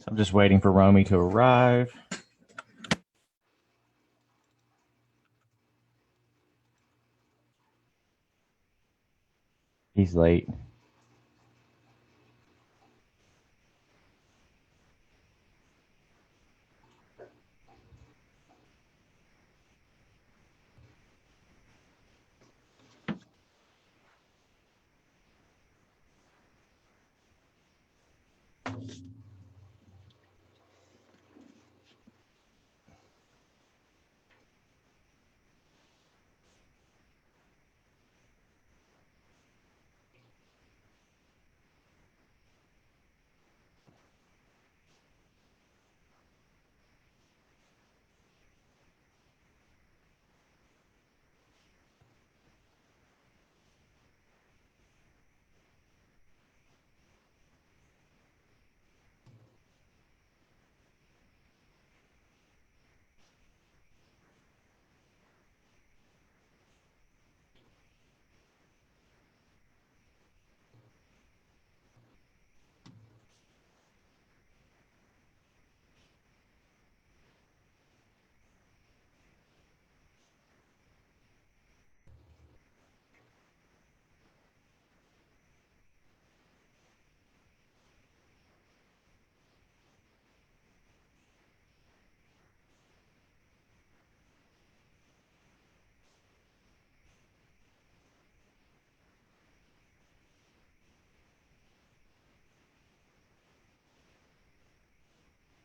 So I'm just waiting for Romy to arrive. He's late.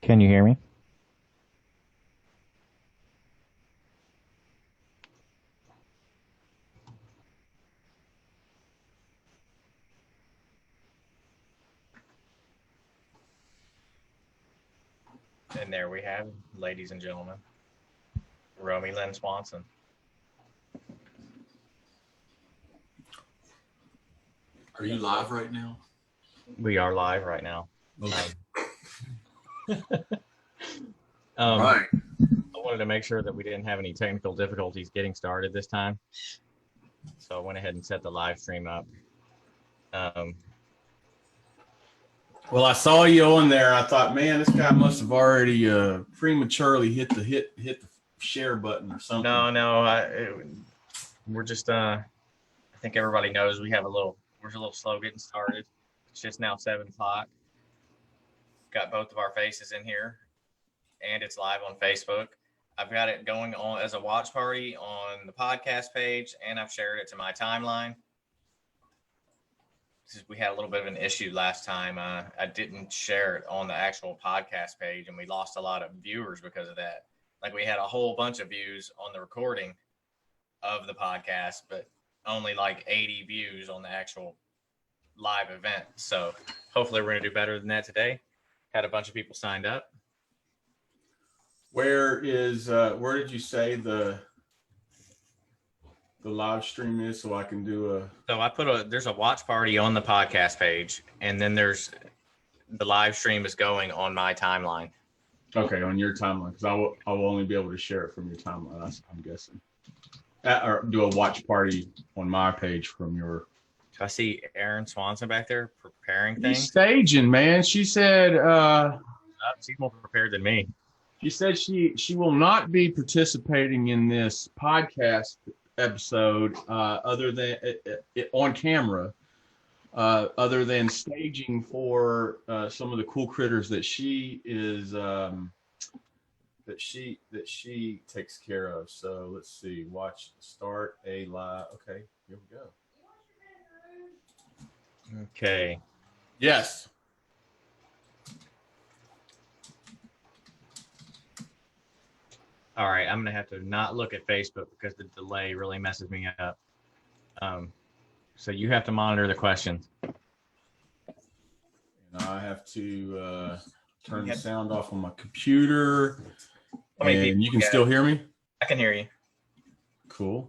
Can you hear me? And there we have, ladies and gentlemen, Romy Lynn Swanson. Are you live right now? We are live right now. Okay. Right. I wanted to make sure that we didn't have any technical difficulties getting started this time. So I went ahead and set the live stream up. Well, I saw you on there. I thought, man, this guy must have already prematurely hit the share button or something. No. We're just. I think everybody knows we're a little slow getting started. It's just now 7 o'clock. Got both of our faces in here, and it's live on Facebook. I've got it going on as a watch party on the podcast page, and I've shared it to my timeline. We had a little bit of an issue last time. I didn't share it on the actual podcast page, and we lost a lot of viewers because of that. Like, we had a whole bunch of views on the recording of the podcast, but only like 80 views on the actual live event. So hopefully we're going to do better than that today. Had a bunch of people signed up. Where did you say the live stream is, so I can do a... So there's a watch party on the podcast page, and then there's the live stream is going on my timeline. Okay, on your timeline, because I will only be able to share it from your timeline, I'm guessing. Or do a watch party on my page from your... I see Erin Swanson back there preparing things. She's staging, man. She said... she's more prepared than me. She said she will not be participating in this podcast episode other than on camera, other than staging for some of the cool critters that she is that she takes care of. So let's see. Watch start a live. Okay, here we go. Okay. Yes. All right, I'm gonna have to not look at Facebook because the delay really messes me up. So you have to monitor the questions. And I have to turn the sound off on my computer. And you can still hear me? I can hear you. Cool.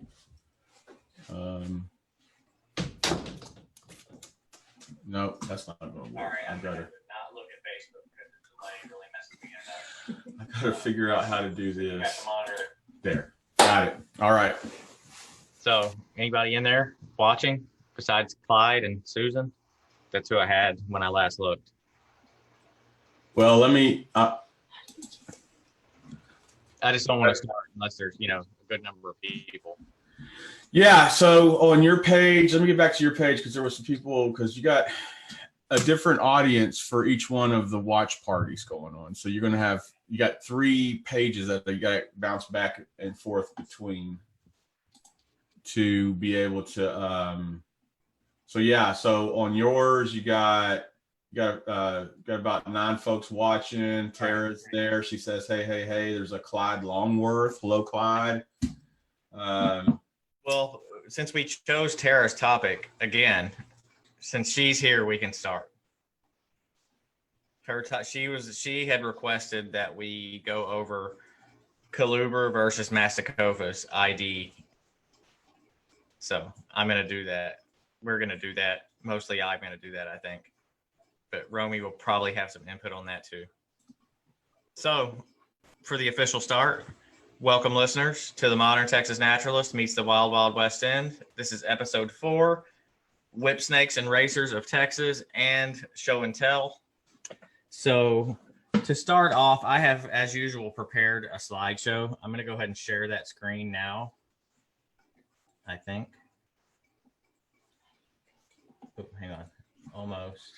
No, that's not going to work. All right, I gotta not look at Facebook because the delay really messes me up. I gotta figure out how to do this. You have to monitor it. There. Got it. All right. So anybody in there watching besides Clyde and Susan? That's who I had when I last looked. Well, let me. I just don't want to start unless there's, a good number of people. Yeah. So on your page, let me get back to your page because there were some people because you got a different audience for each one of the watch parties going on. So you're going to have you got 3 pages that you got to bounce back and forth between to be able to. So yeah. So on yours, you got about 9 folks watching. Tara's there. She says, "Hey, hey, hey." There's a Clyde Longworth. Hello, Clyde. Well, since we chose Tara's topic again, since she's here, we can start. She had requested that we go over Coluber versus Masticophis ID. So I'm going to do that. We're going to do that. Mostly I'm going to do that, I think. But Romy will probably have some input on that too. So for the official start, welcome listeners to the Modern Texas Naturalist meets the Wild Wild West End. This is episode 4, Whip Snakes and Racers of Texas and Show and Tell. So to start off, I have, as usual, prepared a slideshow. I'm going to go ahead and share that screen now, I think. Oh, hang on. Almost.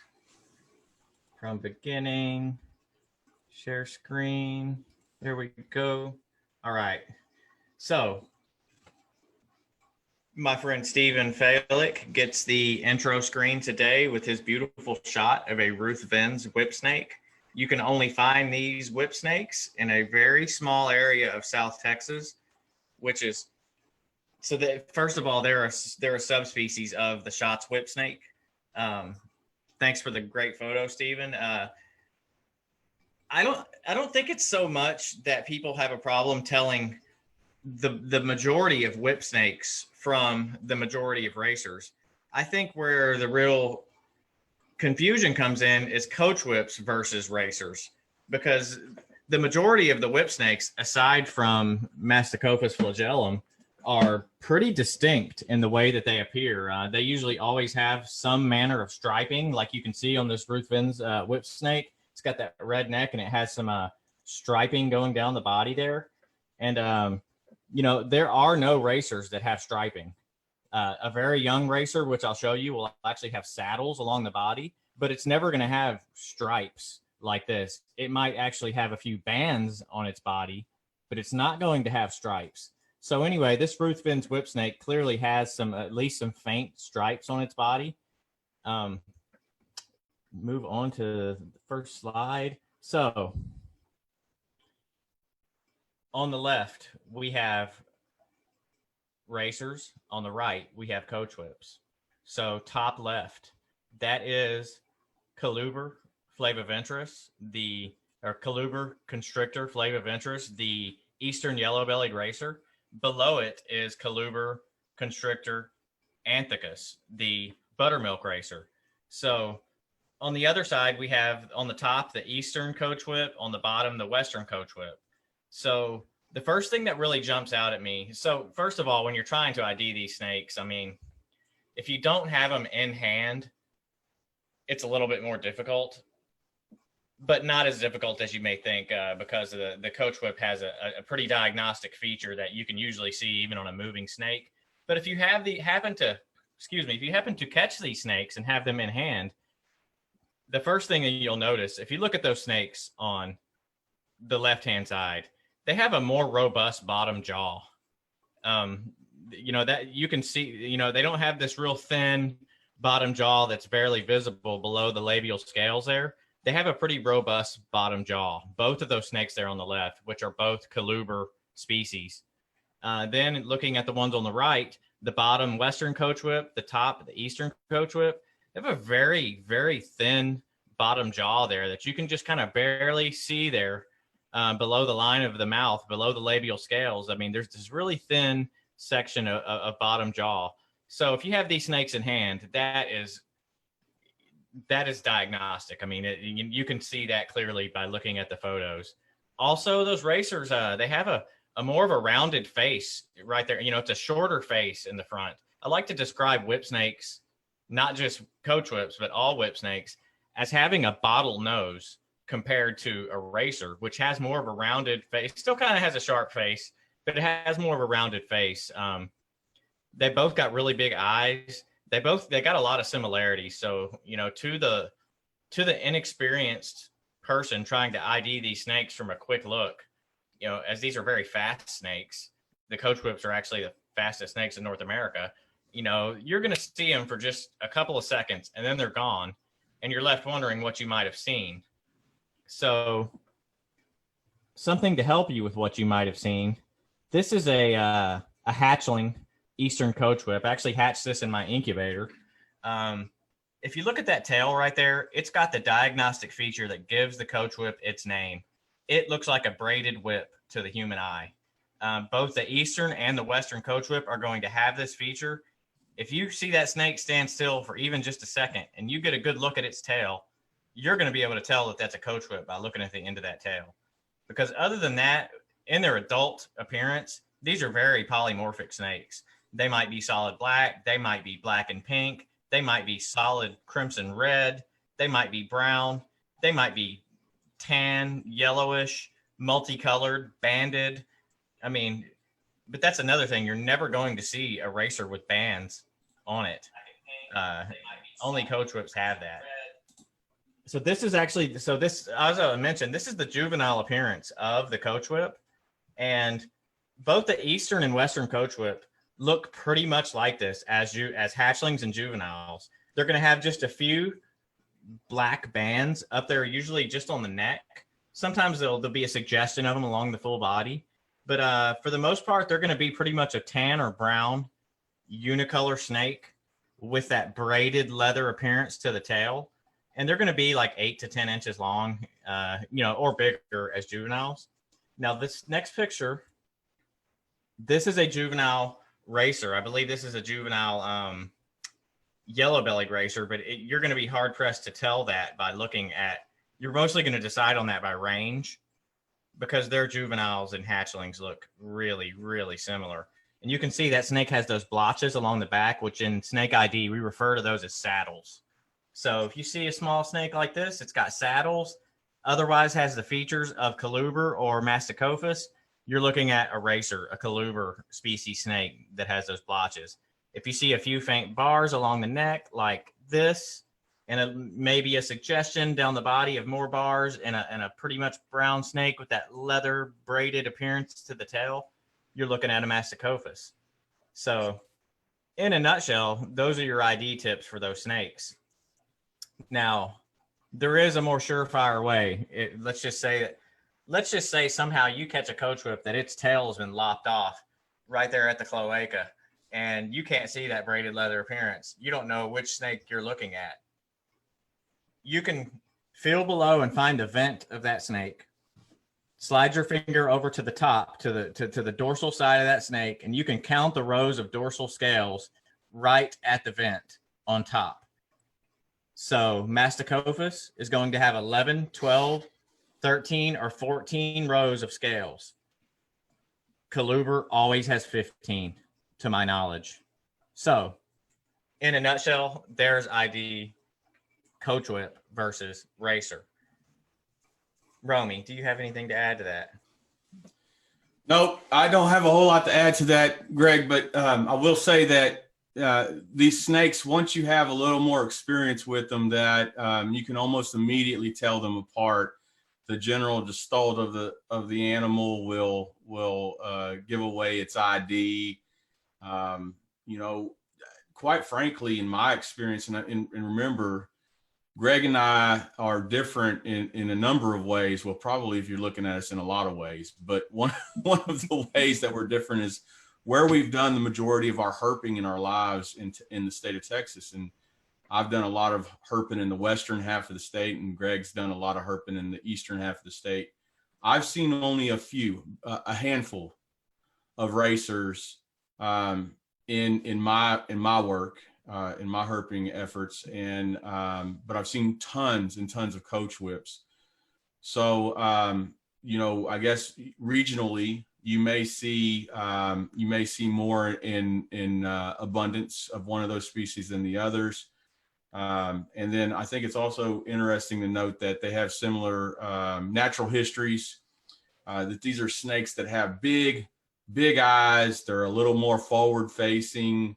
From beginning, share screen. There we go. All right. So my friend Stephen Falick gets the intro screen today with his beautiful shot of a Ruthven's whip snake. You can only find these whip snakes in a very small area of South Texas, which is so that first of all, they're a subspecies of the Schatz whip snake. Thanks for the great photo, Stephen. I don't think it's so much that people have a problem telling the majority of whip snakes from the majority of racers. I think where the real confusion comes in is coach whips versus racers, because the majority of the whip snakes, aside from Masticophis flagellum, are pretty distinct in the way that they appear. They usually always have some manner of striping, like you can see on this Ruthven's whip snake. It's got that red neck and it has some striping going down the body there. And, there are no racers that have striping. A very young racer, which I'll show you, will actually have saddles along the body, but it's never going to have stripes like this. It might actually have a few bands on its body, but it's not going to have stripes. So anyway, this Ruthven's whip snake clearly has at least some faint stripes on its body. Move on to the first slide. So on the left, we have racers. On the right, we have coach whips. So top left, that is Coluber flaviventris, Coluber constrictor flaviventris, the eastern yellow-bellied racer. Below it is Coluber constrictor anthicus, the buttermilk racer. So on the other side, we have on the top the eastern coach whip, on the bottom the western coach whip. So the first thing that really jumps out at me, so first of all, when you're trying to ID these snakes, I mean, if you don't have them in hand, it's a little bit more difficult, but not as difficult as you may think, because the coach whip has a pretty diagnostic feature that you can usually see even on a moving snake. But if you happen to catch these snakes and have them in hand, the first thing that you'll notice, if you look at those snakes on the left-hand side, they have a more robust bottom jaw. That you can see, they don't have this real thin bottom jaw that's barely visible below the labial scales there. They have a pretty robust bottom jaw. Both of those snakes there on the left, which are both Coluber species. Then looking at the ones on the right, the bottom western coach whip, the top, the eastern coach whip, they have a very, very thin bottom jaw there that you can just kind of barely see there below the line of the mouth, below the labial scales. I mean, there's this really thin section of bottom jaw. So if you have these snakes in hand, that is diagnostic. I mean, you can see that clearly by looking at the photos. Also, those racers, they have a more of a rounded face right there. It's a shorter face in the front. I like to describe whip snakes, not just coach whips, but all whip snakes, as having a bottle nose. compared to a racer, which has more of a rounded face. Still kind of has a sharp face, but it has more of a rounded face. They both got really big eyes. They got a lot of similarities. So, to the inexperienced person trying to ID these snakes from a quick look, as these are very fast snakes, the coach whips are actually the fastest snakes in North America. You're going to see them for just a couple of seconds and then they're gone, and you're left wondering what you might have seen. So, something to help you with what you might have seen. This is a hatchling Eastern coach whip. I actually hatched this in my incubator. If you look at that tail right there, it's got the diagnostic feature that gives the coach whip its name. It looks like a braided whip to the human eye. Both the Eastern and the Western coach whip are going to have this feature. If you see that snake stand still for even just a second and you get a good look at its tail, you're going to be able to tell that that's a coach whip by looking at the end of that tail. Because other than that, in their adult appearance, these are very polymorphic snakes. They might be solid black. They might be black and pink. They might be solid crimson red. They might be brown. They might be tan, yellowish, multicolored, banded. But that's another thing. You're never going to see a racer with bands on it. Only coach whips have that. So this is actually, as I mentioned, this is the juvenile appearance of the coach whip. And both the Eastern and Western coach whip look pretty much like this as hatchlings and juveniles. They're going to have just a few black bands up there, usually just on the neck. Sometimes there'll be a suggestion of them along the full body. But for the most part, they're going to be pretty much a tan or brown unicolor snake with that braided leather appearance to the tail. And they're going to be like 8 to 10 inches long, or bigger as juveniles. Now, this next picture, this is a juvenile racer. I believe this is a juvenile yellow-bellied racer, but you're going to be hard-pressed to tell that by looking at – you're mostly going to decide on that by range because their juveniles and hatchlings look really, really similar. And you can see that snake has those blotches along the back, which in snake ID, we refer to those as saddles. So if you see a small snake like this, it's got saddles, otherwise has the features of Coluber or Masticophus, you're looking at a racer, a Coluber species snake that has those blotches. If you see a few faint bars along the neck like this, and maybe a suggestion down the body of more bars and a pretty much brown snake with that leather braided appearance to the tail, you're looking at a Masticophus. So in a nutshell, those are your ID tips for those snakes. Now, there is a more surefire way. Let's just say somehow you catch a coach whip that its tail has been lopped off right there at the cloaca, and you can't see that braided leather appearance. You don't know which snake you're looking at. You can feel below and find the vent of that snake. Slide your finger over to the top, to the dorsal side of that snake, and you can count the rows of dorsal scales right at the vent on top. So Masticophus is going to have 11, 12, 13, or 14 rows of scales. Coluber always has 15, to my knowledge. So, in a nutshell, there's ID coach whip versus racer. Romy, do you have anything to add to that? Nope, I don't have a whole lot to add to that, Greg, but I will say that these snakes, once you have a little more experience with them, that you can almost immediately tell them apart. The general gestalt of the animal will give away its ID. Quite frankly, in my experience, and remember, Greg and I are different in a number of ways. Well, probably if you're looking at us in a lot of ways, but one of the ways that we're different is where we've done the majority of our herping in our lives in the state of Texas. And I've done a lot of herping in the western half of the state, and Greg's done a lot of herping in the eastern half of the state. I've seen only a handful of racers in my work, in my herping efforts, but I've seen tons and tons of coach whips. So I guess regionally you may see more in abundance of one of those species than the others. And then I think it's also interesting to note that they have similar natural histories, that these are snakes that have big eyes. They're a little more forward facing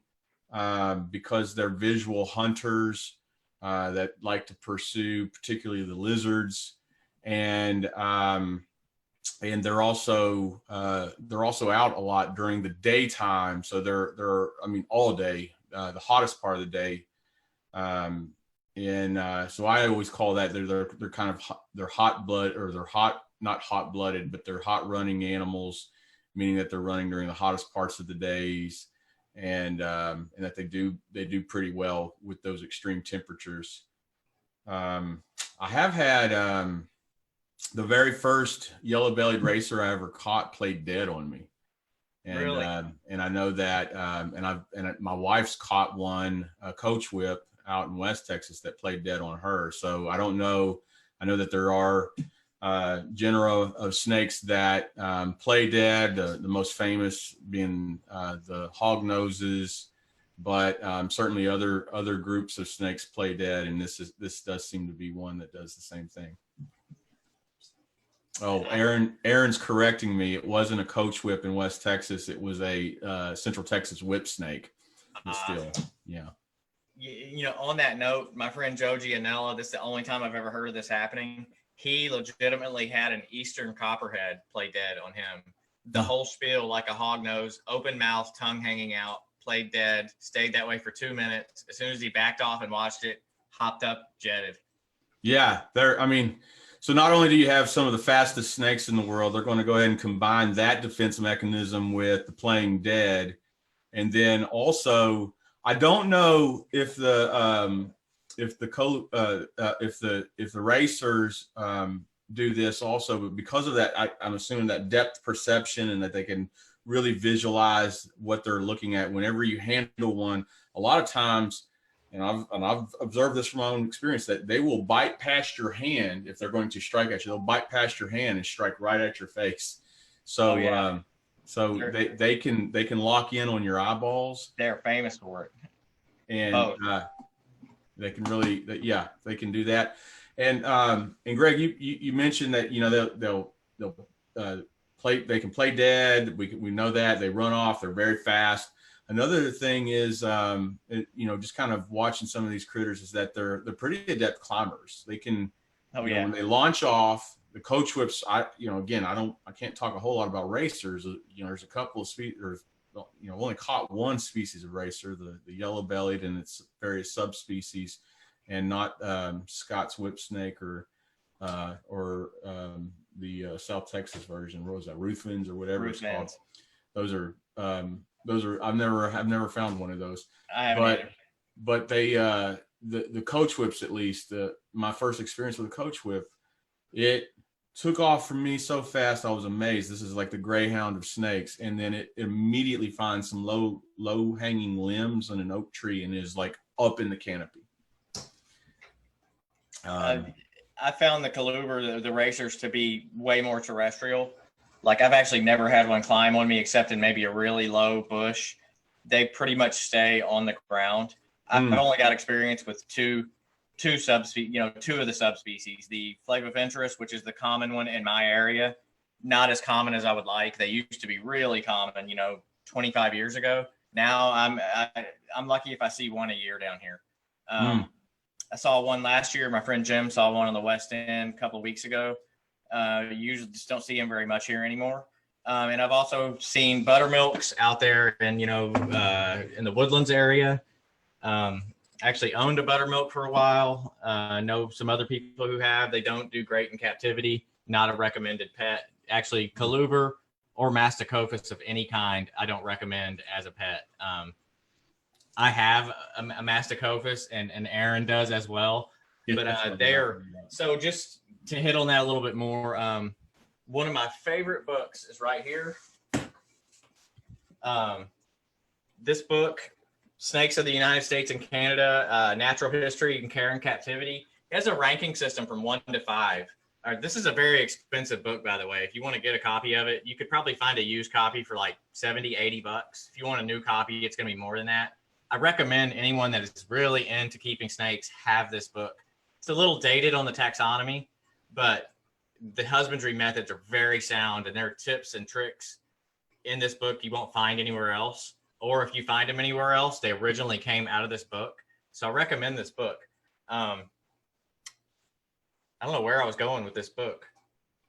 because they're visual hunters that like to pursue particularly the lizards. And they're also out a lot during the daytime. So they're I mean, all day, the hottest part of the day. So I always call that they're kind of they're hot blood, or they're hot, not hot blooded, but they're hot running animals, meaning that they're running during the hottest parts of the days, and that they do pretty well with those extreme temperatures. I have had the very first yellow-bellied racer I ever caught played dead on me. And, Really? And I know that, my wife's caught one, a coach whip out in West Texas that played dead on her. So I don't know. I know that there are genera of snakes that play dead. The most famous being the hog noses, but certainly other groups of snakes play dead, and this does seem to be one that does the same thing. Oh, Aaron's correcting me. It wasn't a coach whip in West Texas. It was a Central Texas whip snake. But still, yeah. You know, on that note, my friend Joe Gianella, this is the only time I've ever heard of this happening. He legitimately had an Eastern copperhead play dead on him. The whole spiel, like a hog nose, open mouth, tongue hanging out, played dead, stayed that way for 2 minutes. As soon as he backed off and watched it, hopped up, jetted. Yeah, so not only do you have some of the fastest snakes in the world, they're going to go ahead and combine that defense mechanism with the playing dead. And then also, I don't know if the racers do this also, but because of that, I'm assuming that depth perception and that they can really visualize what they're looking at whenever you handle one. A lot of times, and I've observed this from my own experience, that they will bite past your hand if they're going to strike at you. They'll bite past your hand and strike right at your face. So, they can lock in on your eyeballs. They're famous for it. And they can really, they can do that. And Greg, you mentioned that, you know, they'll play, they can play dead. We know that they run off. They're very fast. Another thing is, you know, just kind of watching some of these critters is that they're pretty adept climbers. They can, when they launch off, the coach whips. I can't talk a whole lot about racers. You know, there's a couple of species. You know, only caught one species of racer, the yellow-bellied and its various subspecies, and not Scott's whip snake or the South Texas version. What was that? Ruthvens or whatever it's called. Those are I've never found one of those. I haven't either. But they the coach whips, at least my first experience with a coach whip, it took off from me so fast I was amazed. This is like the greyhound of snakes, and then it immediately finds some low hanging limbs on an oak tree and is like up in the canopy. I found the coluber, the racers, to be way more terrestrial. Like, I've actually never had one climb on me except in maybe a really low bush. They pretty much stay on the ground. I've only got experience with two subspecies, you know, two of the subspecies. The flaviventris, which is the common one in my area, not as common as I would like. They used to be really common, you know, 25 years ago. Now I'm lucky if I see one a year down here. I saw one last year. My friend Jim saw one on the West End a couple of weeks ago. Usually just don't see him very much here anymore. And I've also seen buttermilks out there and, you know, in the Woodlands area. Actually owned a buttermilk for a while. Know some other people who have. They don't do great in captivity. Not a recommended pet. Actually, coluber or masticophis of any kind, I don't recommend as a pet. I have a masticophis, and Aaron does as well. But they're so, just to hit on that a little bit more. One of my favorite books is right here. This book, Snakes of the United States and Canada, Natural History and Care in Captivity. It has a ranking system from 1 to 5. This is a very expensive book, by the way. If you want to get a copy of it, you could probably find a used copy for like $70, $80. If you want a new copy, it's going to be more than that. I recommend anyone that is really into keeping snakes have this book. It's a little dated on the taxonomy, but the husbandry methods are very sound, and there are tips and tricks in this book you won't find anywhere else. Or if you find them anywhere else, they originally came out of this book. So I recommend this book. I don't know where I was going with this book.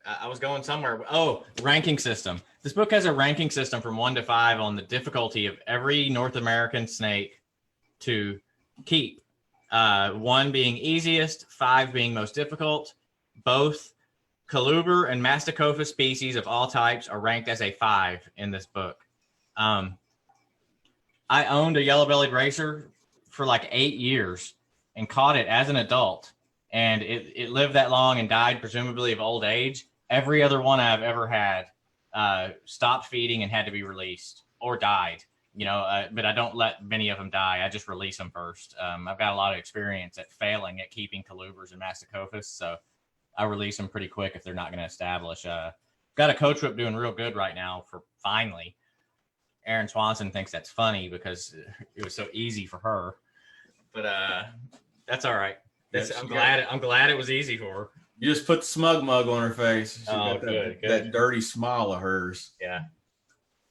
I was going somewhere. Oh, ranking system. This book has a ranking system from 1 to 5 on the difficulty of every North American snake to keep. 1 being easiest, 5 being most difficult. Both Coluber and Masticophis species of all types are ranked as a 5 in this book. I owned a yellow-bellied racer for like 8 years and caught it as an adult. And it lived that long and died presumably of old age. Every other one I've ever had stopped feeding and had to be released or died. But I don't let many of them die. I just release them first. I've got a lot of experience at failing at keeping Colubers and Masticophis, so I release them pretty quick if they're not going to establish. Got a coach whip doing real good right now for finally. Aaron Swanson thinks that's funny because it was so easy for her, but that's all right. I'm glad it was easy for her. You just put the smug mug on her face. She got good. That dirty smile of hers. Yeah.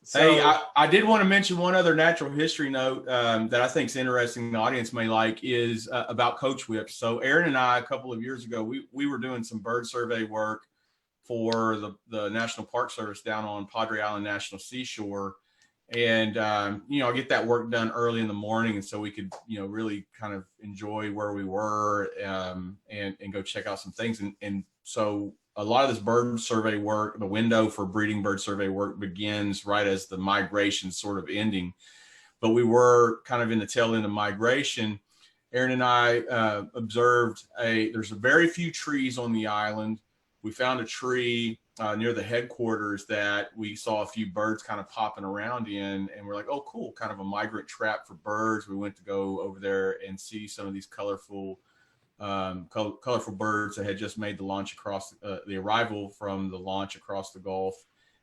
So, hey, I did want to mention one other natural history note that I think is interesting, the audience may like, is about coach whips. So Aaron and I, a couple of years ago, we were doing some bird survey work for the National Park Service down on Padre Island National Seashore. And, I get that work done early in the morning. And so we could, really kind of enjoy where we were and go check out some things. And so a lot of this bird survey work, the window for breeding bird survey work begins right as the migration sort of ending. But we were kind of in the tail end of migration. Aaron and I observed there's very few trees on the island. We found a tree near the headquarters that we saw a few birds kind of popping around in, and we're like, oh, cool, kind of a migrant trap for birds. We went to go over there and see some of these colorful birds that had just made the launch across the arrival from the launch across the Gulf.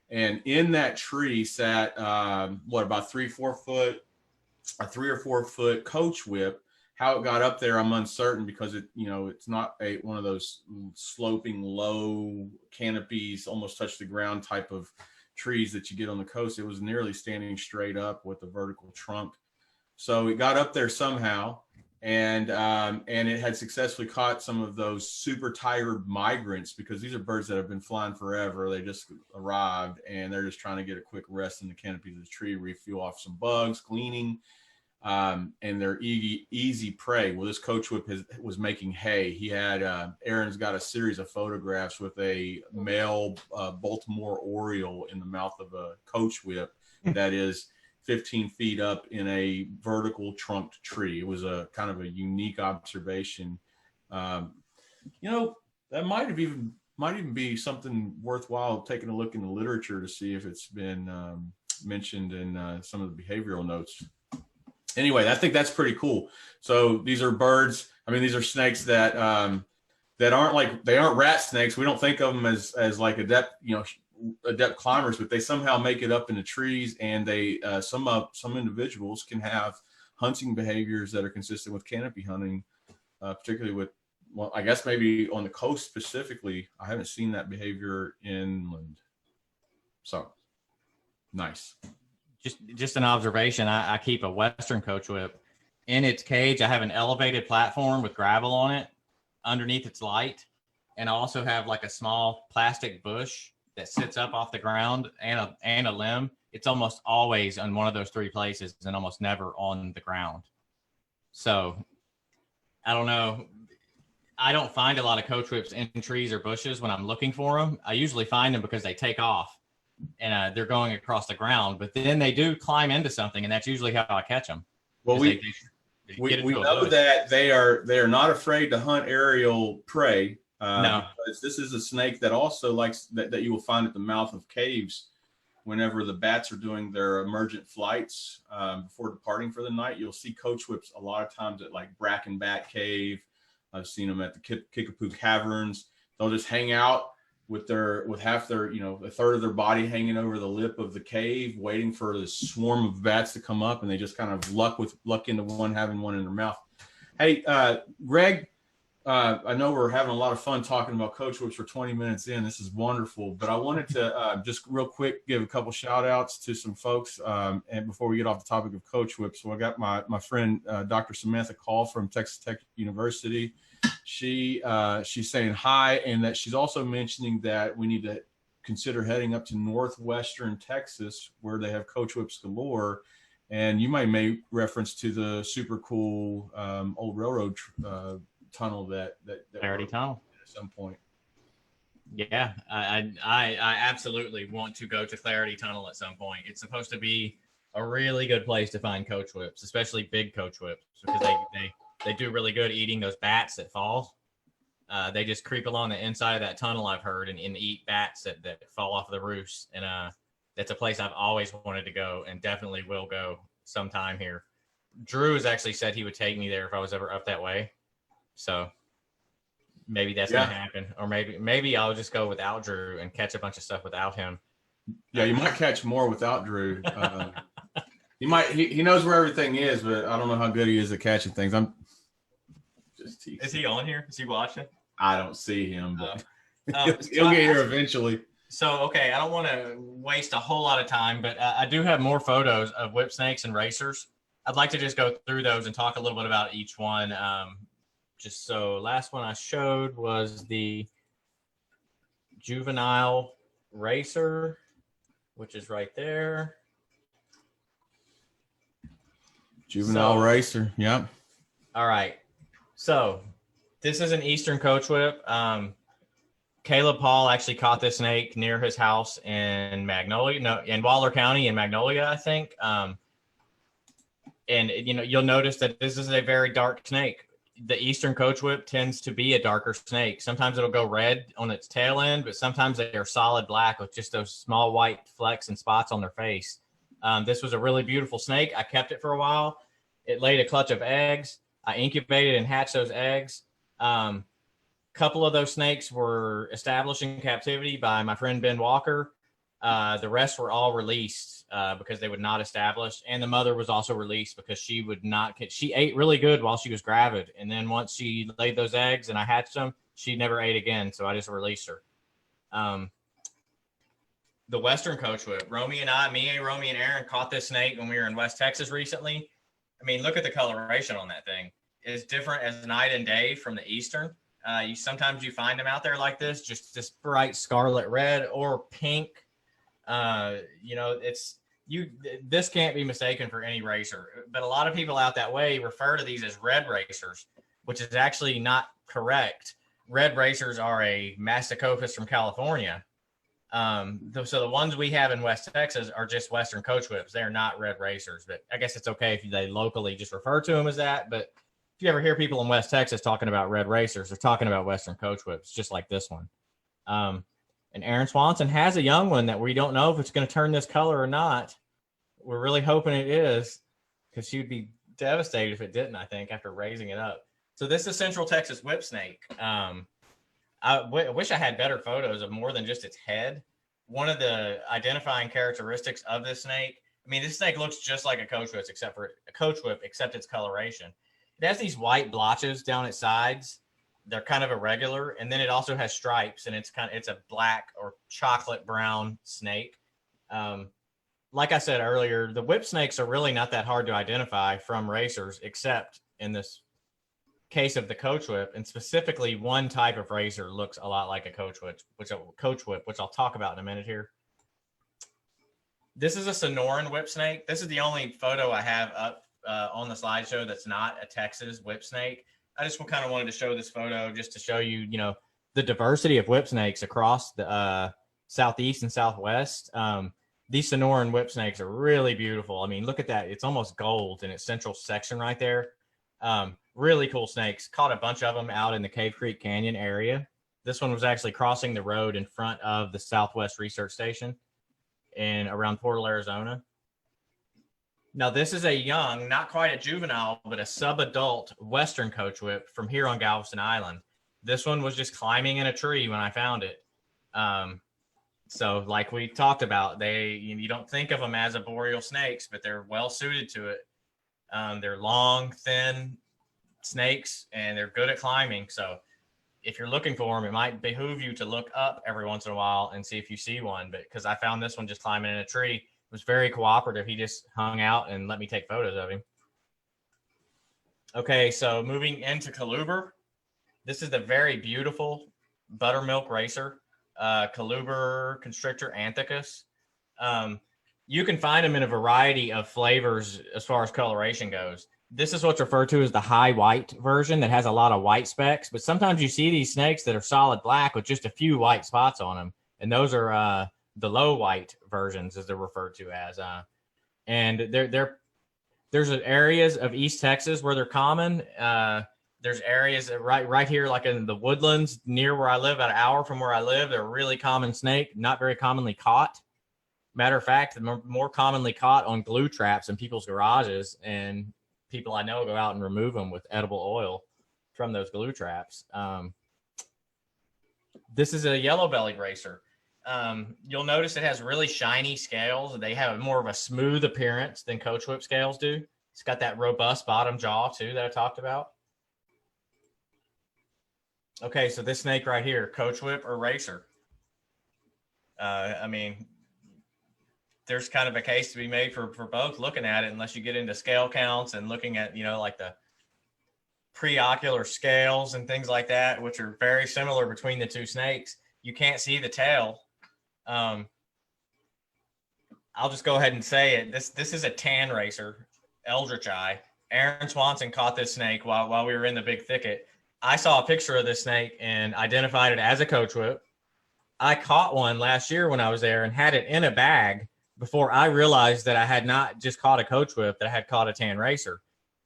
And in that tree sat about 3 or 4 foot coach whip. How it got up there, I'm uncertain because it's not one of those sloping low canopies, almost touch the ground type of trees that you get on the coast. It was nearly standing straight up with a vertical trunk. So it got up there somehow, and it had successfully caught some of those super tired migrants, because these are birds that have been flying forever. They just arrived and they're just trying to get a quick rest in the canopies of the tree, refuel off some bugs, gleaning. And they're easy prey. Well, this coach whip was making hay. He had Aaron's got a series of photographs with a male Baltimore Oriole in the mouth of a coach whip that is 15 feet up in a vertical trunked tree. It was a kind of a unique observation. That might even be something worthwhile taking a look in the literature to see if it's been mentioned in some of the behavioral notes. Anyway, I think that's pretty cool. So these are birds. I mean, these are snakes that aren't rat snakes. We don't think of them as like adept climbers, but they somehow make it up in the trees. And they some individuals can have hunting behaviors that are consistent with canopy hunting, particularly with, well, I guess maybe on the coast specifically. I haven't seen that behavior inland. So nice. Just an observation. I keep a Western coach whip. In its cage, I have an elevated platform with gravel on it underneath its light. And I also have like a small plastic bush that sits up off the ground and a limb. It's almost always in one of those 3 places and almost never on the ground. So I don't know. I don't find a lot of coach whips in trees or bushes when I'm looking for them. I usually find them because they take off and they're going across the ground, but then they do climb into something, and that's usually how I catch them. Well, we know that they are not afraid to hunt aerial prey. No, because this is a snake that also likes that you will find at the mouth of caves. Whenever the bats are doing their emergent flights before departing for the night, you'll see coach whips a lot of times at like Bracken Bat Cave. I've seen them at the Kickapoo Caverns. They'll just hang out with half their, a third of their body hanging over the lip of the cave, waiting for this swarm of bats to come up, and they just kind of luck into one having one in their mouth. Hey, Greg, I know we're having a lot of fun talking about coach whips for 20 minutes in. This is wonderful, but I wanted to just real quick give a couple shout outs to some folks. And before we get off the topic of coach whips, so I got my friend, Dr. Samantha Call from Texas Tech University. She's saying hi, and that she's also mentioning that we need to consider heading up to northwestern Texas, where they have coach whips galore. And you might make reference to the super cool old railroad tunnel that Clarity Tunnel at some point. Yeah, I absolutely want to go to Clarity Tunnel at some point. It's supposed to be a really good place to find coach whips, especially big coach whips, because they do really good eating those bats that fall. They just creep along the inside of that tunnel, I've heard, and eat bats that fall off of the roofs. And that's a place I've always wanted to go, and definitely will go sometime here. Drew has actually said he would take me there if I was ever up that way. So maybe that's going to happen. Or maybe I'll just go without Drew and catch a bunch of stuff without him. Yeah, you might catch more without Drew. He knows where everything is, but I don't know how good he is at catching things. I'm just teasing. Is he on here? Is he watching? I don't see him, but he'll get here eventually. So, okay, I don't want to waste a whole lot of time, but I do have more photos of whip snakes and racers. I'd like to just go through those and talk a little bit about each one. Just so last one I showed was the juvenile racer, which is right there. Juvenile racer. Yep. All right. So this is an Eastern coach whip. Caleb Paul actually caught this snake near his house in in Waller County in Magnolia, I think. And you'll notice that this is a very dark snake. The Eastern coach whip tends to be a darker snake. Sometimes it'll go red on its tail end, but sometimes they are solid black with just those small white flecks and spots on their face. This was a really beautiful snake. I kept it for a while. It laid a clutch of eggs. I incubated and hatched those eggs. Couple of those snakes were established in captivity by my friend Ben Walker. The rest were all released because they would not establish. And the mother was also released because she ate really good while she was gravid. And then once she laid those eggs and I hatched them, she never ate again. So I just released her. The Western coach whip, Romy and Aaron caught this snake when we were in West Texas recently. I mean, look at the coloration on that thing. It's different as night and day from the Eastern. Sometimes you find them out there like this, just this bright scarlet red or pink. This can't be mistaken for any racer, but a lot of people out that way refer to these as red racers, which is actually not correct. Red racers are a Masticophis from California. So the ones we have in West Texas are just Western coach whips. They're not red racers, but I guess it's okay if they locally just refer to them as that. But if you ever hear people in West Texas talking about red racers, they're talking about Western coach whips, just like this one. And Aaron Swanson has a young one that we don't know if it's going to turn this color or not. We're really hoping it is, because she would be devastated if it didn't, I think, after raising it up. So this is Central Texas whip snake. I wish I had better photos of more than just its head. One of the identifying characteristics of this snake, I mean, this snake looks just like a coach whip, except its coloration. It has these white blotches down its sides. They're kind of irregular, and then it also has stripes, and it's a black or chocolate brown snake. Like I said earlier, the whip snakes are really not that hard to identify from racers, except in this case of the coach whip, and specifically one type of racer looks a lot like a coach whip, which I'll talk about in a minute here. This is a Sonoran whip snake. This is the only photo I have up on the slideshow that's not a Texas whip snake. I just kind of wanted to show this photo just to show you, the diversity of whip snakes across the Southeast and Southwest. These Sonoran whip snakes are really beautiful. I mean, look at that. It's almost gold in its central section right there. Really cool snakes. Caught a bunch of them out in the Cave Creek Canyon area. This one was actually crossing the road in front of the Southwest Research Station around Portal, Arizona. Now, this is a young, not quite a juvenile, but a sub-adult Western coach whip from here on Galveston Island. This one was just climbing in a tree when I found it. So like we talked about, you don't think of them as arboreal snakes, but they're well suited to it. They're long, thin snakes, and they're good at climbing. So if you're looking for them, it might behoove you to look up every once in a while and see if you see one. But because I found this one just climbing in a tree, it was very cooperative. He just hung out and let me take photos of him. Okay, so moving into Coluber. This is the very beautiful buttermilk racer, Coluber constrictor anthicus. You can find them in a variety of flavors as far as coloration goes. This is what's referred to as the high white version that has a lot of white specks. But sometimes you see these snakes that are solid black with just a few white spots on them. And those are the low white versions, as they're referred to as. And there's areas of East Texas where they're common. There's areas right here, like in the woodlands near where I live, about an hour from where I live. They're a really common snake, not very commonly caught. Matter of fact, more commonly caught on glue traps in people's garages, and people I know go out and remove them with edible oil from those glue traps. This is a yellow-bellied racer. You'll notice it has really shiny scales. They have more of a smooth appearance than coach whip scales do. It's got that robust bottom jaw, too, that I talked about. Okay, so this snake right here, coach whip or racer. I mean, there's kind of a case to be made for both looking at it, unless you get into scale counts and looking at, like the preocular scales and things like that, which are very similar between the two snakes. You can't see the tail. I'll just go ahead and say it. This is a tan racer, Eldritch Eye. Aaron Swanson caught this snake while we were in the big thicket. I saw a picture of this snake and identified it as a coach whip. I caught one last year when I was there and had it in a bag before I realized that I had not just caught a coach whip, that I had caught a tan racer.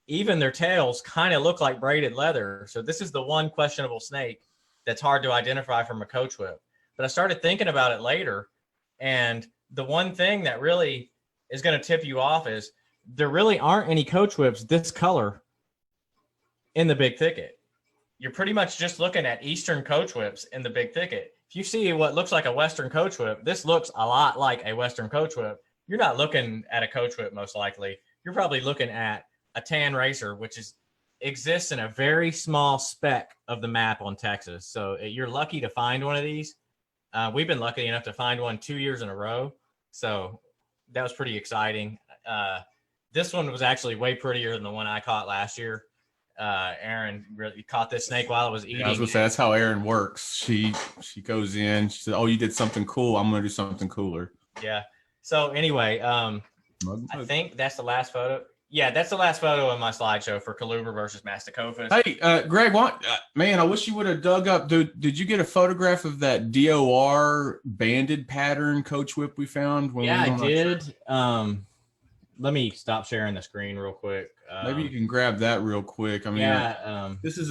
Even their tails kind of look like braided leather. So this is the one questionable snake that's hard to identify from a coach whip. But I started thinking about it later, and the one thing that really is going to tip you off is there really aren't any coach whips this color in the big thicket. You're pretty much just looking at Eastern coach whips in the big thicket. If you see what looks like a Western coach whip, this looks a lot like a Western coach whip. You're not looking at a coach whip, most likely. You're probably looking at a tan racer, which exists in a very small speck of the map on Texas. So you're lucky to find one of these. We've been lucky enough to find one 2 years in a row. So that was pretty exciting. This one was actually way prettier than the one I caught last year. Aaron really caught this snake while I was eating. Yeah, I was gonna say that's how Aaron works. She goes in. She said, "Oh, you did something cool. I'm gonna do something cooler." Yeah. So anyway, I think that's the last photo. Yeah, that's the last photo in my slideshow for Coluber versus Masticophis. Hey, Greg, man, I wish you would have dug up. Did you get a photograph of that DOR banded pattern coach whip we found? Yeah, I did. Let me stop sharing the screen real quick. Maybe you can grab that real quick. I mean, yeah. This is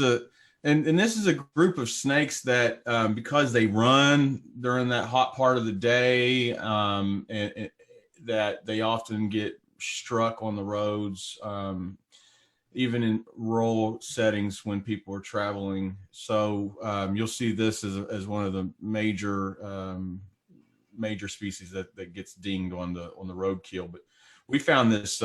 this is a group of snakes that because they run during that hot part of the day, and that they often get struck on the roads, even in rural settings when people are traveling. So you'll see this as one of the major species that gets dinged on the roadkill. But we found this.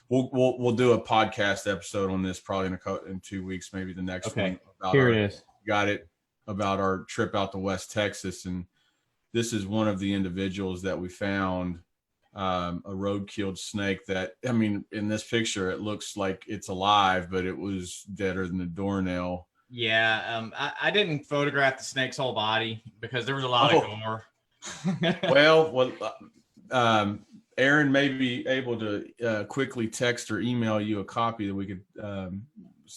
We'll do a podcast episode on this probably in 2 weeks, maybe the next one. Here it is. Got it about our trip out to West Texas, and this is one of the individuals that we found. A road-killed snake that, I mean, in this picture, it looks like it's alive, but it was deader than a doornail. Yeah, I didn't photograph the snake's whole body because there was a lot of gore. well, Aaron may be able to quickly text or email you a copy that we could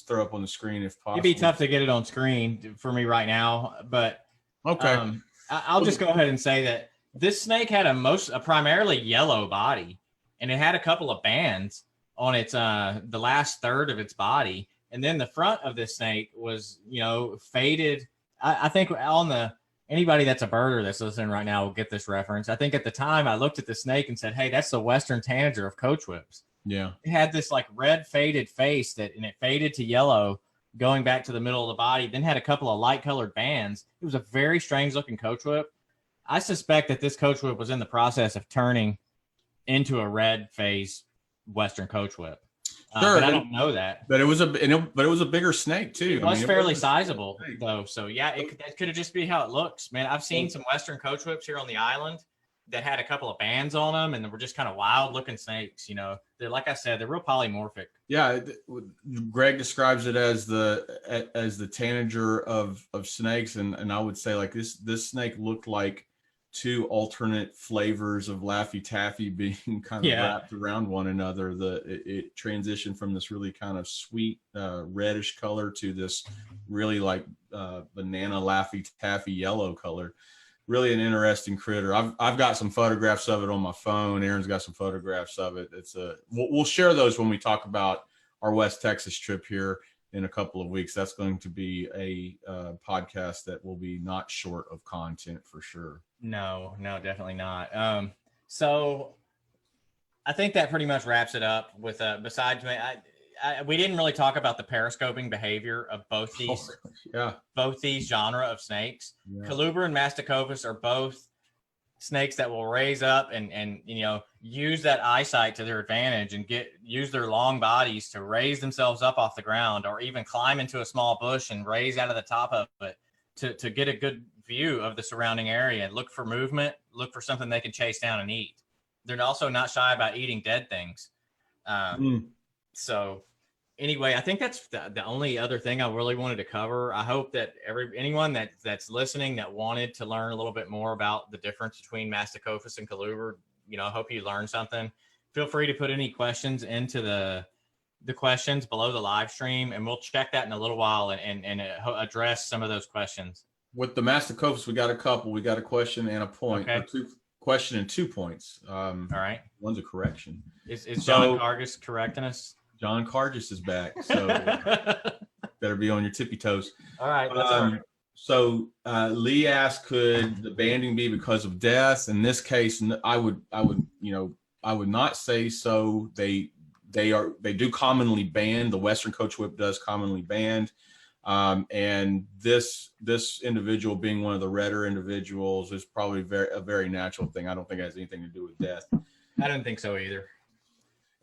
throw up on the screen if possible. It'd be tough to get it on screen for me right now, but okay. I'll just go ahead and say that this snake had a primarily yellow body, and it had a couple of bands on its the last third of its body, and then the front of this snake was faded. I think anybody that's a birder that's listening right now will get this reference. I think at the time I looked at the snake and said, "Hey, that's the Western tanager of coach whips." Yeah, it had this like red faded face and it faded to yellow going back to the middle of the body. Then had a couple of light colored bands. It was a very strange looking coach whip. I suspect that this coach whip was in the process of turning into a red phase Western coach whip. Sure, but I don't know that. But it was a bigger snake too. It was fairly sizable snake. though, so yeah, that could have just be how it looks, man. I've seen some Western coach whips here on the island that had a couple of bands on them, and they were just kind of wild looking snakes. You know, they're, like I said, they're real polymorphic. Yeah, Greg describes it as the tanager of snakes, and I would say like this snake looked like two alternate flavors of Laffy Taffy being kind of wrapped around one another. It transitioned from this really kind of sweet reddish color to this really like banana Laffy Taffy yellow color. Really an interesting critter. I've got some photographs of it on my phone. Aaron's got some photographs of it. We'll share those when we talk about our West Texas trip here in a couple of weeks. That's going to be a podcast that will be not short of content for sure. No, definitely not. So I think that pretty much wraps it up with besides we didn't really talk about the periscoping behavior of both these genre of snakes. Yeah. Coluber and Masticophus are both snakes that will raise up and use that eyesight to their advantage and use their long bodies to raise themselves up off the ground, or even climb into a small bush and raise out of the top of it to get a good view of the surrounding area and look for movement, look for something they can chase down and eat. They're also not shy about eating dead things. So anyway, I think that's the only other thing I really wanted to cover. I hope that anyone that's listening that wanted to learn a little bit more about the difference between Masticophus and Coluber, I hope you learned something. Feel free to put any questions into the questions below the live stream, and we'll check that in a little while and address some of those questions. With the Masticophus, we got a couple. We got a question and a point. Okay. Question and 2 points. All right. One's a correction. Is John Cargis correcting us? John Cargis is back, so better be on your tippy toes. All right. That's all right. So Lee asked, could the banding be because of death? In this case, I would not say so. They do commonly band. The Western coach whip does commonly band. And this individual being one of the redder individuals is probably a very natural thing. I don't think it has anything to do with death. I don't think so either.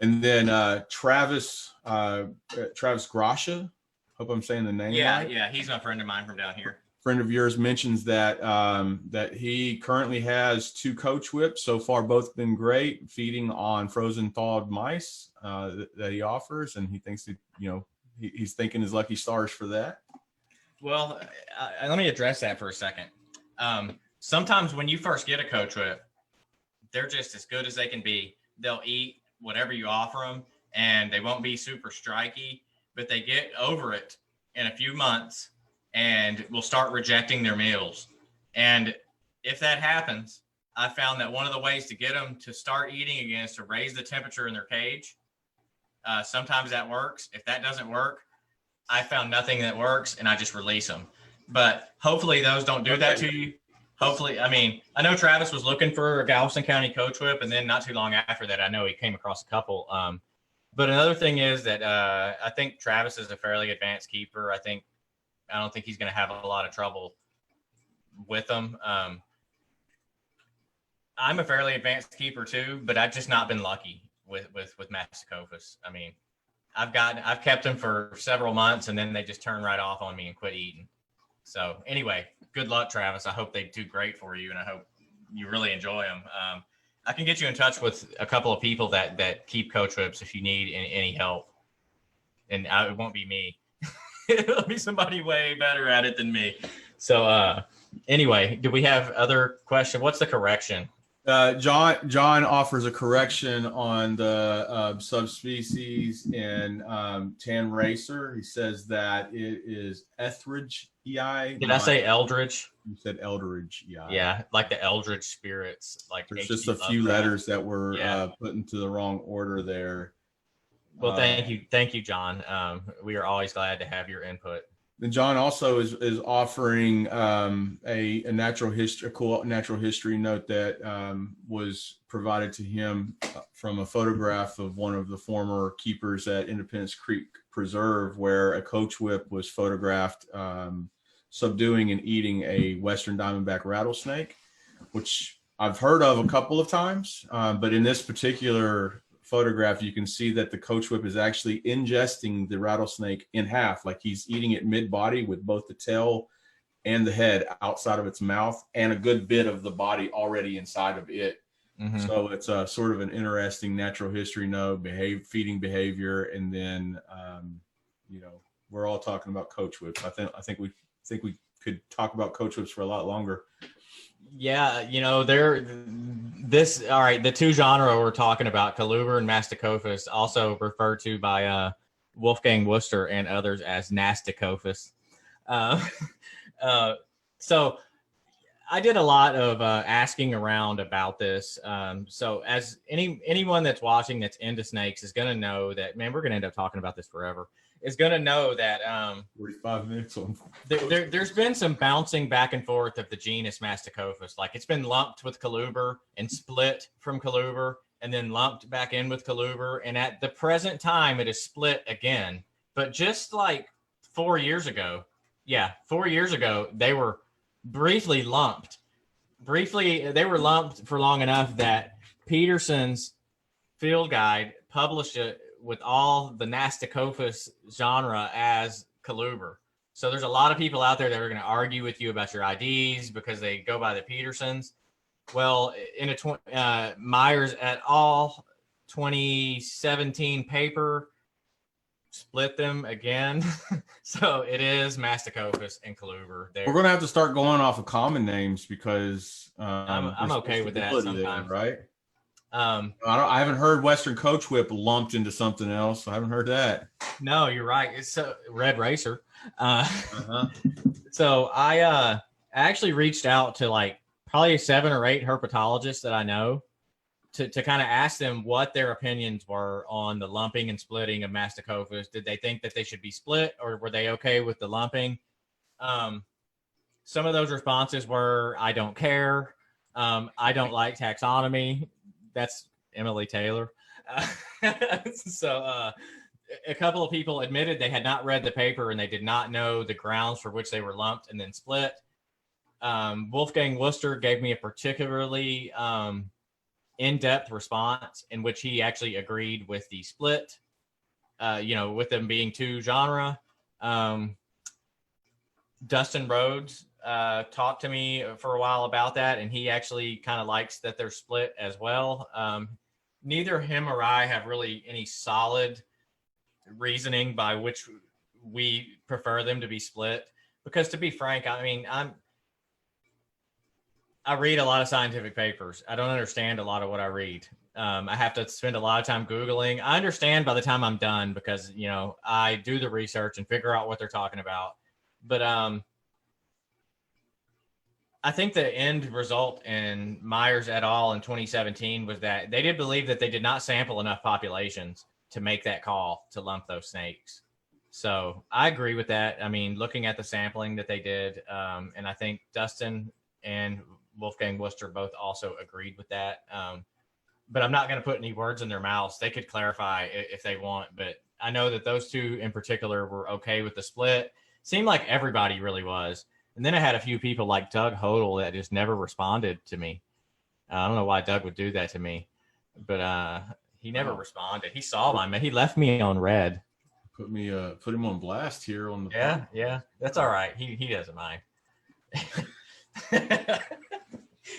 And then Travis Grasha, hope I'm saying the name right. Yeah, he's a friend of mine from down here. Friend of yours mentions that that he currently has 2 coach whips. So far, both been great, feeding on frozen thawed mice that he offers, and he thinks that he's thanking his lucky stars for that. Well, let me address that for a second. Sometimes when you first get a coach whip, they're just as good as they can be. They'll eat whatever you offer them, and they won't be super striky, but they get over it in a few months and will start rejecting their meals. And if that happens, I found that one of the ways to get them to start eating again is to raise the temperature in their cage. Sometimes that works. If that doesn't work, I found nothing that works, and I just release them. But hopefully those don't do that to you. Hopefully, I know Travis was looking for a Galveston County coach whip, and then not too long after that, I know he came across a couple. But another thing is that I think Travis is a fairly advanced keeper. I don't think he's going to have a lot of trouble with them. I'm a fairly advanced keeper too, but I've just not been lucky with Masticophus. I've kept them for several months, and then they just turn right off on me and quit eating. So anyway, good luck, Travis. I hope they do great for you, and I hope you really enjoy them. I can get you in touch with a couple of people that keep coach whips if you need any help. And it won't be me. It'll be somebody way better at it than me. So anyway, do we have other questions? What's the correction? John offers a correction on the subspecies in tan racer. He says that it is Etheridge EI. Did I say Eldridge? You said Eldridge EI. Yeah, like the Eldridge spirits. Like there's just a few letters that were put into the wrong order there. Well, thank you, John. We are always glad to have your input. And John also is offering a cool natural history note that was provided to him from a photograph of one of the former keepers at Independence Creek Preserve, where a coach whip was photographed subduing and eating a Western diamondback rattlesnake. which I've heard of a couple of times. But in this particular photograph, you can see that the coach whip is actually ingesting the rattlesnake in half, like he's eating it mid-body with both the tail and the head outside of its mouth and a good bit of the body already inside of it. Mm-hmm. So it's a sort of an interesting natural history note, feeding behavior, and then we're all talking about coach whips. I think we could talk about coach whips for a lot longer. Yeah, all right, the two genre we're talking about, Coluber and Masticophus, also referred to by Wolfgang Worster and others as Nasticophus. So I did a lot of asking around about this. So as anyone that's watching that's into snakes is going to know that, man, we're going to end up talking about this forever, is going to know that 45 minutes on. There's been some bouncing back and forth of the genus Masticophus. Like it's been lumped with Coluber and split from Coluber and then lumped back in with Coluber. And at the present time, it is split again. But just like 4 years ago, they were briefly lumped. They were lumped for long enough that Peterson's field guide published it with all the Nasticophus genre as Coluber. So there's a lot of people out there that are going to argue with you about your IDs because they go by the Petersons. Well, in a Myers et al. 2017 paper, split them again. So it is Masticophus and Coluber. We're going to have to start going off of common names because I'm okay with that sometimes, right? I haven't heard Western Coach Whip lumped into something else. I haven't heard that. No, you're right. It's Red Racer. So I actually reached out to like probably 7 or 8 herpetologists that I know to kind of ask them what their opinions were on the lumping and splitting of Masticophus. Did they think that they should be split, or were they okay with the lumping? Some of those responses were, I don't care. I don't like taxonomy. That's Emily Taylor. So a couple of people admitted they had not read the paper and they did not know the grounds for which they were lumped and then split. Wolfgang Worster gave me a particularly in-depth response in which he actually agreed with the split, with them being 2 genre. Dustin Rhodes talked to me for a while about that, and he actually kind of likes that they're split as well. Neither him or I have really any solid reasoning by which we prefer them to be split, because to be frank, I mean, I read a lot of scientific papers. I don't understand a lot of what I read. I have to spend a lot of time Googling. I understand by the time I'm done because, I do the research and figure out what they're talking about. But I think the end result in Myers et al. In 2017 was that they did believe that they did not sample enough populations to make that call to lump those snakes. So I agree with that. I mean, looking at the sampling that they did, and I think Dustin and Wolfgang Worster both also agreed with that. But I'm not going to put any words in their mouths. They could clarify if they want, but I know that those 2 in particular were okay with the split. Seemed like everybody really was. And then I had a few people like Doug Hodel that just never responded to me. I don't know why Doug would do that to me, but he never responded. He saw my, he left me on red. Put him on blast here on the Yeah, that's all right. He doesn't mind.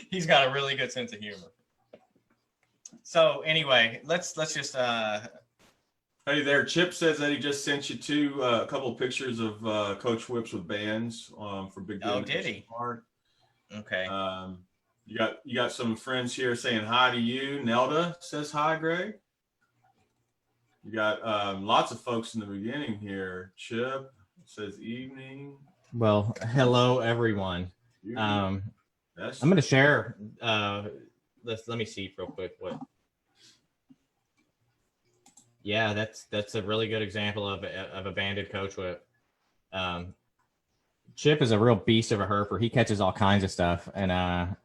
He's got a really good sense of humor. So anyway, let's just Hey there, Chip says that he just sent you a couple of pictures of coach whips with bands for Big Game. Oh, did he? Hard. Okay. You got some friends here saying hi to you. Nelda says hi, Greg. You got lots of folks in the beginning here. Chip says evening. Well, hello everyone. I'm going to share. Let me see real quick what. Yeah, that's a really good example of a banded coach whip. Chip is a real beast of a herper. He catches all kinds of stuff, and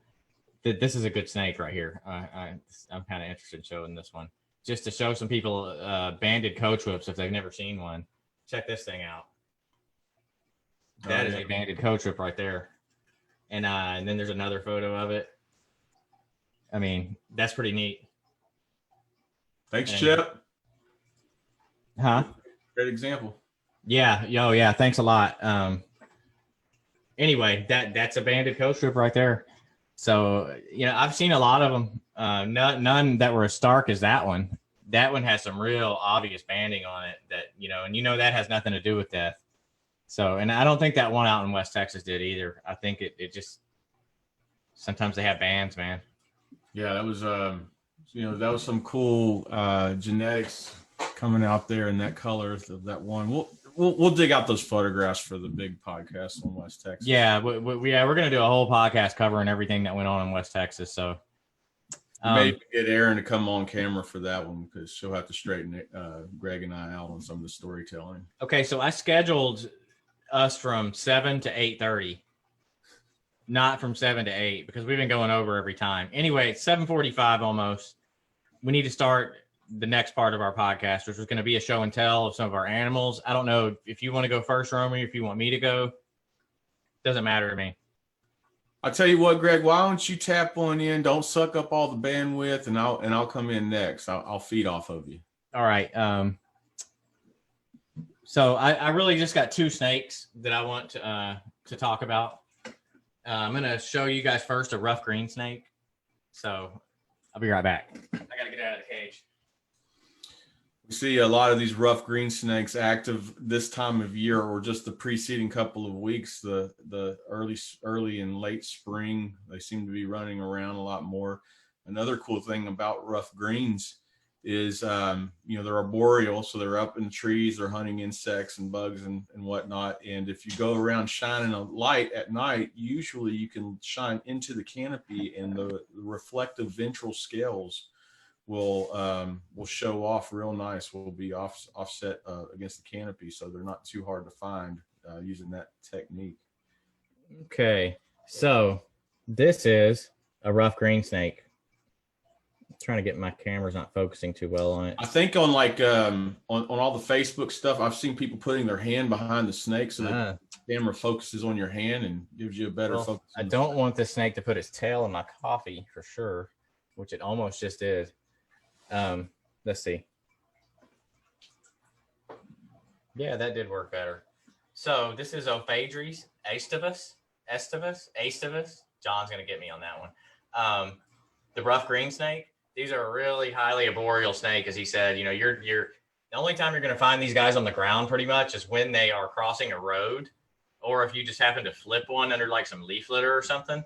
this is a good snake right here. I'm kind of interested in showing this one just to show some people banded coach whips if they've never seen one. Check this thing out. That is a banded coach whip right there, and then there's another photo of it. I mean, that's pretty neat. Thanks, And- Chip. Huh? Great example. Yeah. Yo, yeah. Thanks a lot. Anyway, that's a banded coach strip right there. So, I've seen a lot of them. None that were as stark as that one. That one has some real obvious banding on it and that has nothing to do with death. So, and I don't think that one out in West Texas did either. I think it just, sometimes they have bands, man. Yeah, that was that was some cool genetics coming out there in that color of that one. We'll dig out those photographs for the big podcast on West Texas. Yeah, we're gonna do a whole podcast covering everything that went on in West Texas. So maybe get Erin to come on camera for that one because she'll have to straighten Greg and I out on some of the storytelling. Okay, so I scheduled us from 7 to 8:30, not from 7 to 8 because we've been going over every time. Anyway, it's 7:45 almost. We need to start the next part of our podcast, which was going to be a show and tell of some of our animals. I don't know if you want to go first, Romy, if you want me to go. Doesn't matter to me. I'll tell you what, Greg, why don't you tap one in? Don't suck up all the bandwidth, and I'll come in next. I'll feed off of you. All right. So I really just got two snakes that I want to talk about. I'm going to show you guys first a rough green snake. So I'll be right back. I got to get out of the cage. We see a lot of these rough green snakes active this time of year or just the preceding couple of weeks, the early and late spring. They seem to be running around a lot more. Another cool thing about rough greens is, they're arboreal, so they're up in trees, they're hunting insects and bugs and whatnot. And if you go around shining a light at night, usually you can shine into the canopy and the reflective ventral scales will show off real nice. Will be offset against the canopy, so they're not too hard to find using that technique. Okay, so this is a rough green snake. I'm trying to get my camera's not focusing too well on it. I think on on all the Facebook stuff, I've seen people putting their hand behind the snake so the camera focuses on your hand and gives you a better focus. I don't want this snake to put its tail in my coffee for sure, which it almost just did. Let's see. Yeah, that did work better. So this is Ophadres aestivus. John's gonna get me on that one. The rough green snake. These are a really highly arboreal snake, as he said. You're the only time you're gonna find these guys on the ground pretty much is when they are crossing a road, or if you just happen to flip one under like some leaf litter or something.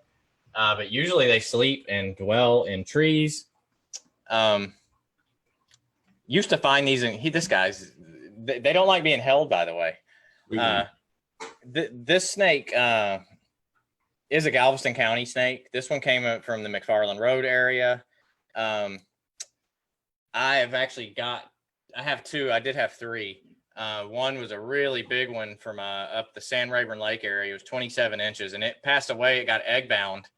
But usually they sleep and dwell in trees. Used to find these this guy's, they don't like being held, by the way. This snake is a Galveston County snake. This one came up from the McFarland Road area. I have two. I did have three. One was a really big one from up the San Rayburn Lake area. It was 27 inches and it passed away. It got egg bound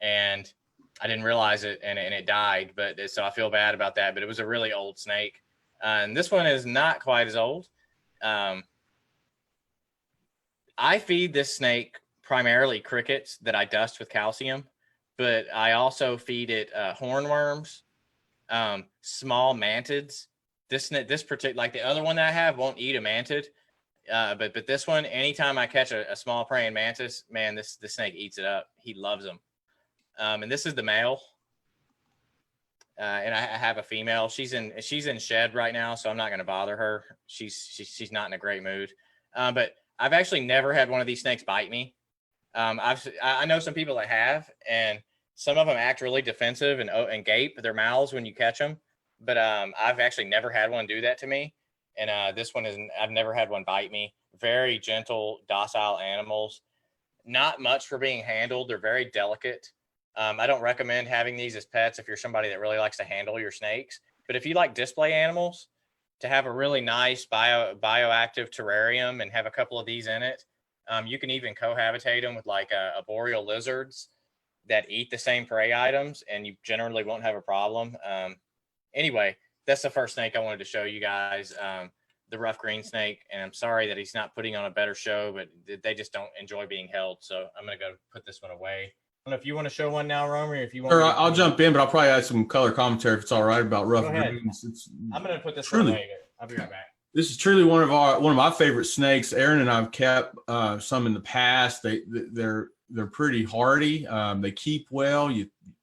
and I didn't realize it and it died. So I feel bad about that, but it was a really old snake. And this one is not quite as old. I feed this snake primarily crickets that I dust with calcium, but I also feed it hornworms, small mantids. This particular, like the other one that I have, won't eat a mantid, but this one, anytime I catch a small praying mantis, man, this snake eats it up. He loves them. And this is the male, and I have a female. She's in shed right now, so I'm not going to bother her. She's not in a great mood. But I've actually never had one of these snakes bite me. I know some people that have, and some of them act really defensive and gape their mouths when you catch them. But I've actually never had one do that to me. And this one I've never had one bite me. Very gentle, docile animals. Not much for being handled. They're very delicate. I don't recommend having these as pets if you're somebody that really likes to handle your snakes. But if you like display animals, to have a really nice bioactive terrarium and have a couple of these in it, you can even cohabitate them with like arboreal lizards that eat the same prey items, and you generally won't have a problem. Anyway, that's the first snake I wanted to show you guys, the rough green snake. And I'm sorry that he's not putting on a better show, but they just don't enjoy being held. So I'm going to go put this one away. don't know if you want to show one now, Romer, or if you want. Sure, me to- I'll jump in, but I'll probably add some color commentary if it's all right about rough Go ahead. greens. It's I'm going to put this truly, away. I'll be right back. this is truly one of my favorite snakes. Aaron and I've kept some in the past. They're pretty hardy. They keep well.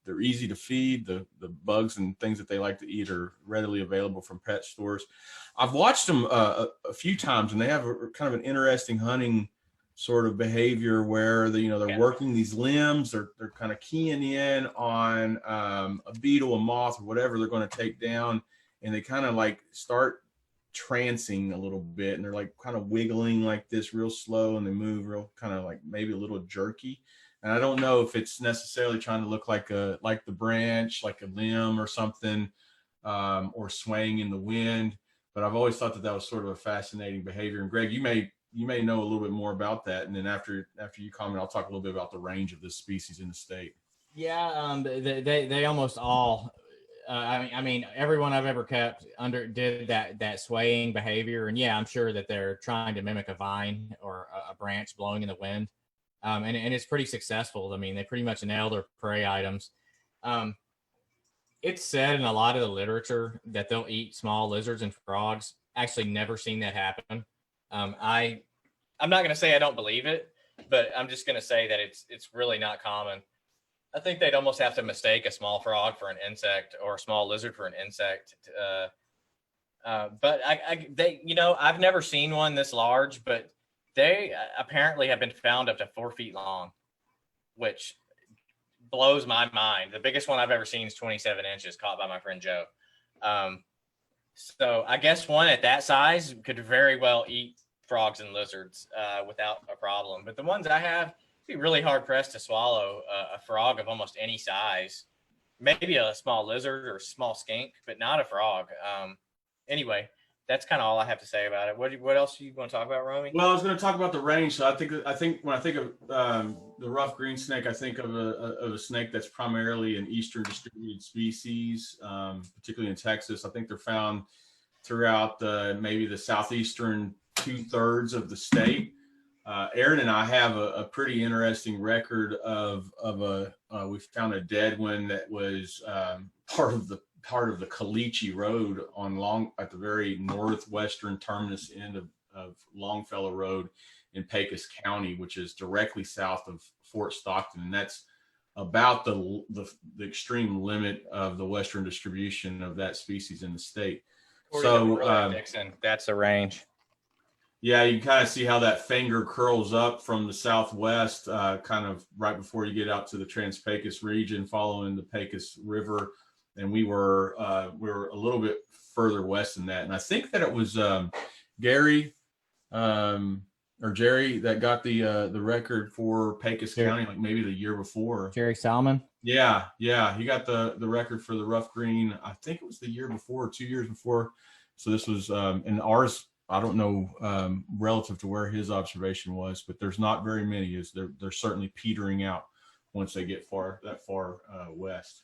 They're easy to feed. The bugs and things that they like to eat are readily available from pet stores. I've watched them a few times, and they have a kind of an interesting hunting sort of behavior where they're working these limbs. They're kind of keying in on a beetle, a moth, or whatever they're going to take down, and they kind of like start trancing a little bit, and they're like kind of wiggling like this real slow, and they move real kind of like maybe a little jerky. And I don't know if it's necessarily trying to look like the branch, like a limb or something, or swaying in the wind. But I've always thought that was sort of a fascinating behavior. And Greg, you may know a little bit more about that. And then after you comment, I'll talk a little bit about the range of this species in the state. Yeah, they almost all. I mean, everyone I've ever kept did that swaying behavior, and yeah, I'm sure that they're trying to mimic a vine or a branch blowing in the wind, and it's pretty successful. I mean, they pretty much nail their prey items. It's said in a lot of the literature that they'll eat small lizards and frogs. Actually, never seen that happen. I'm not going to say I don't believe it, but I'm just going to say that it's really not common. I think they'd almost have to mistake a small frog for an insect or a small lizard for an insect. But I've never seen one this large, but they apparently have been found up to 4 feet long, which blows my mind. The biggest one I've ever seen is 27 inches, caught by my friend Joe. So I guess one at that size could very well eat frogs and lizards without a problem. But the ones I have, be really hard pressed to swallow a frog of almost any size. Maybe a small lizard or a small skink, but not a frog. Anyway, that's kind of all I have to say about it. What else do you want to talk about, Romy? Well, I was going to talk about the range. So I think when I think of the rough green snake, I think of a snake that's primarily an eastern distributed species, particularly in Texas. I think they're found throughout maybe the southeastern 2/3 of the state. Aaron and I have a pretty interesting record of we found a dead one that was part of the Caliche Road at the very northwestern terminus end of Longfellow Road in Pecos County, which is directly south of Fort Stockton, and that's about the extreme limit of the western distribution of that species in the state. Dixon, that's the range. Yeah, you can kind of see how that finger curls up from the southwest, kind of right before you get out to the Trans-Pecos region, following the Pecos River, and we were a little bit further west than that. And I think that it was Gary or Jerry that got the record for Pecos County, like maybe the year before. Jerry Salmon. Yeah, he got the record for the rough green. I think it was the year before, 2 years before. So this was in ours. I don't know relative to where his observation was, but there's not very many. They're certainly petering out once they get far west.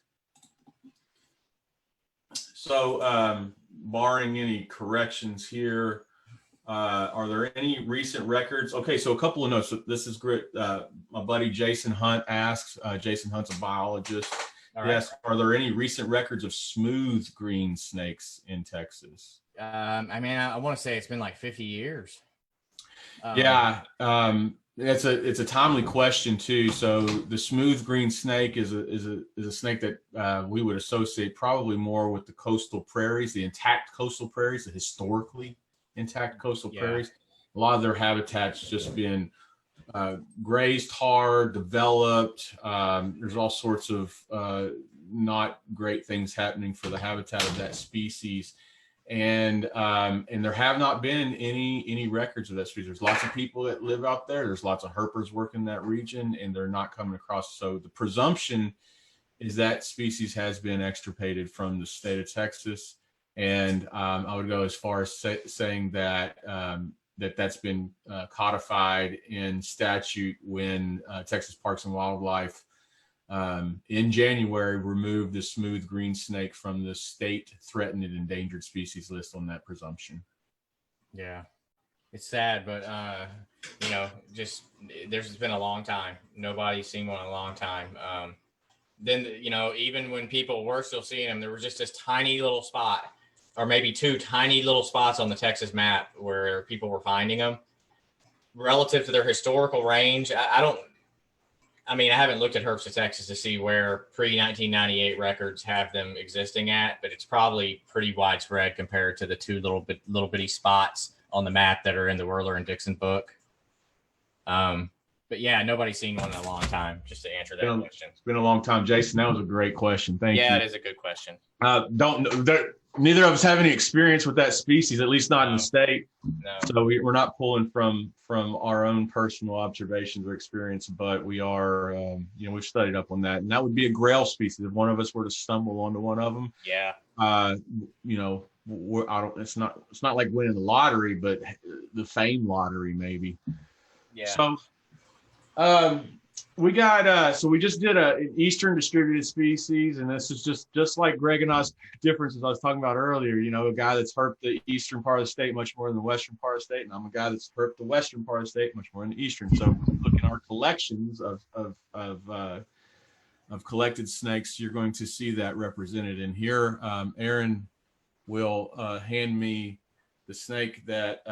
So barring any corrections here, are there any recent records? Okay, so a couple of notes. So this is great. My buddy Jason Hunt asks. Jason Hunt's a biologist. All Yes. Are there any recent records of smooth green snakes in Texas? I mean, I want to say it's been like 50 years. It's a timely question too. So the smooth green snake is a snake that we would associate probably more with the coastal prairies, the intact coastal prairies, the historically intact coastal prairies. A lot of their habitats just been grazed hard, developed. There's all sorts of not great things happening for the habitat of that species. And there have not been any records of that species. There's lots of people that live out there. There's lots of herpers working that region, and they're not coming across. So the presumption is that species has been extirpated from the state of Texas. And I would go as far as saying that that's been codified in statute when Texas Parks and Wildlife in January removed the smooth green snake from the state threatened and endangered species list on that presumption. Yeah. It's sad, but just there's been a long time. Nobody's seen one in a long time. Then even when people were still seeing them, there was just this tiny little spot, or maybe two tiny little spots on the Texas map where people were finding them. Relative to their historical range, I haven't looked at Herps of Texas to see where pre-1998 records have them existing at, but it's probably pretty widespread compared to the two little bitty spots on the map that are in the Whirler and Dixon book. But yeah, nobody's seen one in a long time, just to answer that question. It's been a long time. Jason, that was a great question. Thank you. Yeah, it is a good question. Neither of us have any experience with that species, at least not in the state. No. So we're not pulling from our own personal observations or experience, but we are, we've studied up on that. And that would be a grail species. If one of us were to stumble onto one of them, Yeah. it's not like winning the lottery, but the fame lottery maybe. Yeah. So, we got so we just did an eastern distributed species, and this is just like Greg and I's differences I was talking about earlier. A guy that's herped the eastern part of the state much more than the western part of the state, and I'm a guy that's herped the western part of the state much more than the eastern. So, look at our collections of collected snakes, you're going to see that represented. And here, Aaron will hand me the snake that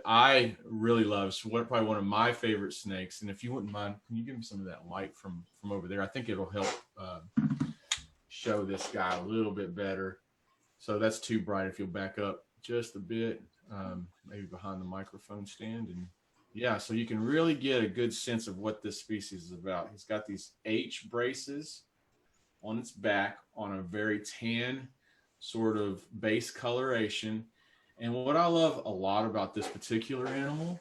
I really love. So probably one of my favorite snakes. And if you wouldn't mind, can you give me some of that light from over there? I think it'll help show this guy a little bit better. So that's too bright. If you'll back up just a bit, maybe behind the microphone stand. And yeah, so you can really get a good sense of what this species is about. He's got these H braces on its back on a very tan sort of base coloration. And what I love a lot about this particular animal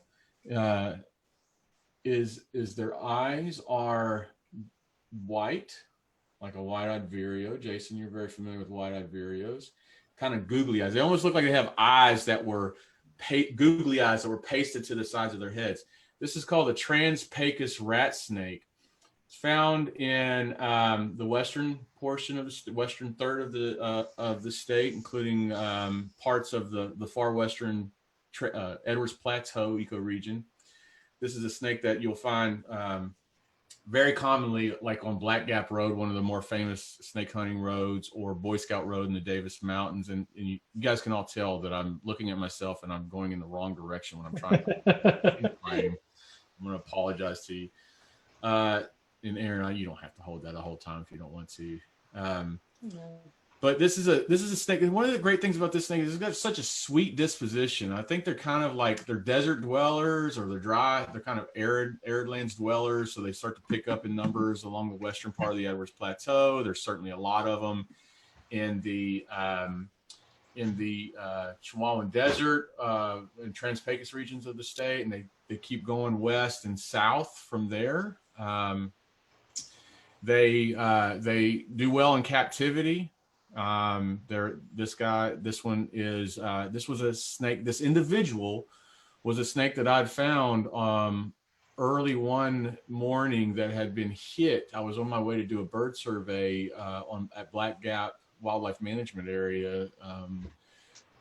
is their eyes are white, like a white-eyed vireo. Jason, you're very familiar with white-eyed vireos. Kind of googly eyes. They almost look like they have eyes that were googly eyes that were pasted to the sides of their heads. This is called a Trans-Pecos rat snake. It's found in the western portion of the western third of the state, including parts of the far western Edwards Plateau ecoregion. This is a snake that you'll find very commonly, like on Black Gap Road, one of the more famous snake hunting roads, or Boy Scout Road in the Davis Mountains. And you guys can all tell that I'm looking at myself and I'm going in the wrong direction when I'm trying to. I'm going to apologize to you. And Aaron, you don't have to hold that the whole time if you don't want to. But this is a snake. And one of the great things about this snake is it's got such a sweet disposition. I think they're kind of like they're desert dwellers, or they're kind of arid lands dwellers. So they start to pick up in numbers along the western part of the Edwards Plateau. There's certainly a lot of them in the Chihuahuan Desert and Trans-Pecos regions of the state, and they keep going west and south from there. They do well in captivity. This individual was a snake that I'd found early one morning that had been hit. I was on my way to do a bird survey at Black Gap Wildlife Management Area.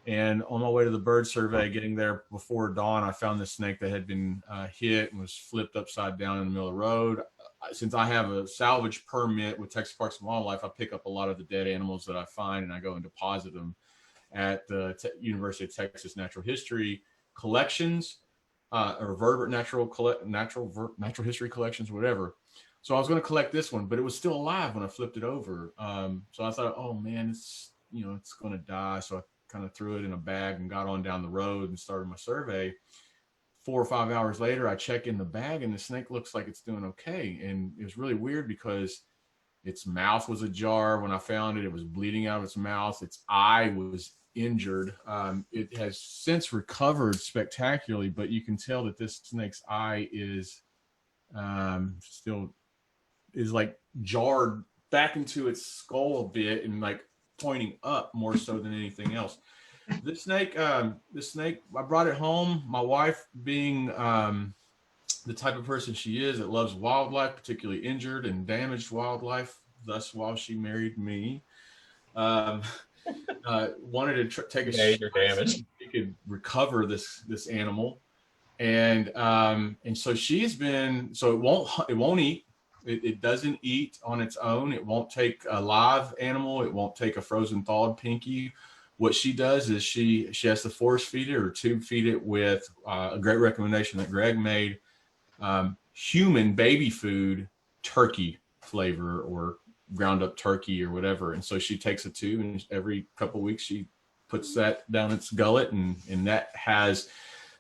And on my way to the bird survey, getting there before dawn, I found this snake that had been hit and was flipped upside down in the middle of the road. Since I have a salvage permit with Texas Parks and Wildlife, I pick up a lot of the dead animals that I find, and I go and deposit them at the University of Texas Natural History collections, or vertebrate natural history collections, whatever. So I was going to collect this one, but it was still alive when I flipped it over. So I thought, oh man, it's going to die. So I kind of threw it in a bag and got on down the road and started my survey. 4 or 5 hours later, I check in the bag and the snake looks like it's doing okay. And it was really weird because its mouth was ajar when I found it. It was bleeding out of its mouth. Its eye was injured. It has since recovered spectacularly, but you can tell that this snake's eye is still like jarred back into its skull a bit and like pointing up more so than anything else. This snake, I brought it home. My wife, being the type of person she is that loves wildlife, particularly injured and damaged wildlife, thus while she married me, wanted to take a major damage. could recover this animal. And so she's been, so it won't eat. It doesn't eat on its own. It won't take a live animal. It won't take a frozen thawed pinky. What she does is she has to force feed it or tube feed it with a great recommendation that Greg made, human baby food, turkey flavor or ground up turkey or whatever. And so she takes a tube, and every couple of weeks she puts that down its gullet, and that has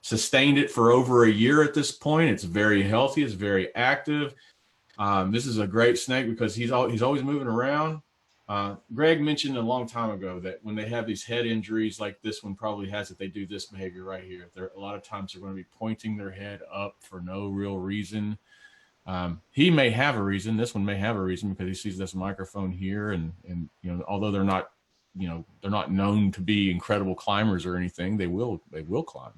sustained it for over a year at this point. It's very healthy. It's very active. This is a great snake because he's always moving around. Greg mentioned a long time ago that when they have these head injuries like this one probably has, that they do this behavior right here. A lot of times they're going to be pointing their head up for no real reason. He may have a reason. This one may have a reason because he sees this microphone here, and although they're not known to be incredible climbers or anything, they will climb.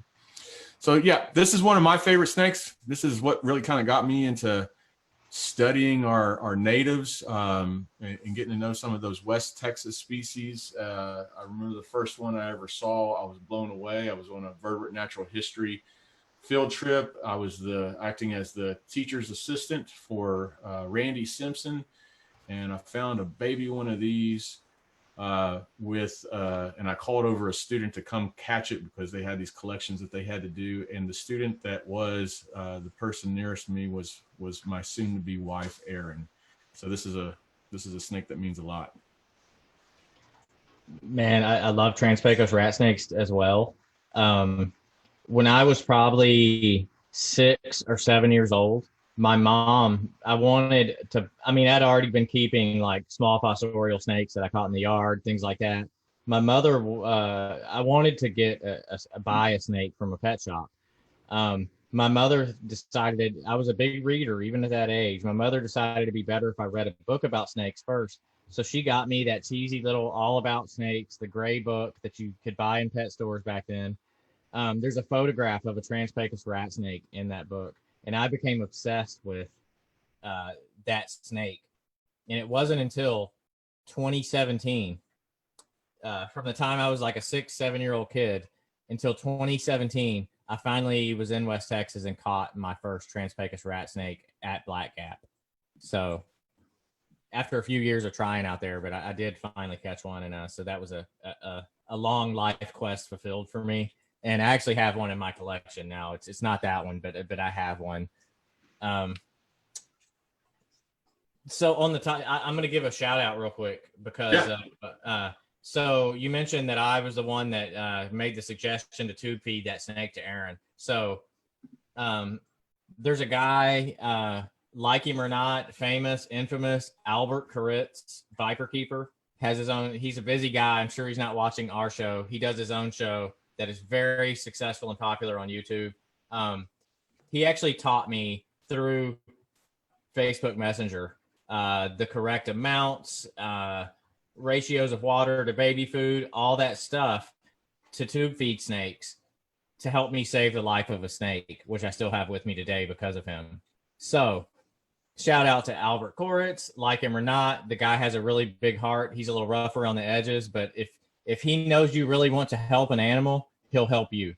So yeah, this is one of my favorite snakes. This is what really kind of got me into studying our natives and getting to know some of those West Texas species. I remember the first one I ever saw, I was blown away. I was on a vertebrate natural history field trip. I was acting as the teacher's assistant for Randy Simpson, and I found a baby one of these and I called over a student to come catch it because they had these collections that they had to do. And the student that was the person nearest me was my soon-to-be wife, Erin. So this is a snake that means a lot. Man, I love Trans-Pecos rat snakes as well. When I was probably 6 or 7 years old, my mom, I'd already been keeping like small fossorial snakes that I caught in the yard, things like that. My mother, I wanted to buy a snake from a pet shop. My mother decided, I was a big reader even at that age. My mother decided it'd be better if I read a book about snakes first. So she got me that cheesy little All About Snakes, the gray book that you could buy in pet stores back then. There's a photograph of a Trans-Pecos rat snake in that book. And I became obsessed with that snake. And it wasn't until 2017, from the time I was like a 6-7-year-old kid until 2017, I finally was in West Texas and caught my first Trans-Pecos rat snake at Black Gap. So after a few years of trying out there, but I did finally catch one. And so that was a long life quest fulfilled for me. And I actually have one in my collection now. It's not that one, but I have one. So on the top, I'm going to give a shout out real quick because so you mentioned that I was the one that made the suggestion to tube feed that snake to Aaron. So there's a guy, like him or not, famous, infamous, Albert Koritz, Viper Keeper, has his own. He's a busy guy. I'm sure he's not watching our show. He does his own show that is very successful and popular on YouTube. He actually taught me through Facebook Messenger the correct amounts, ratios of water to baby food, all that stuff to tube feed snakes to help me save the life of a snake, which I still have with me today because of him. So shout out to Albert Koritz. Like him or not, the guy has a really big heart. He's a little rough around the edges, but if he knows you really want to help an animal, he'll help you.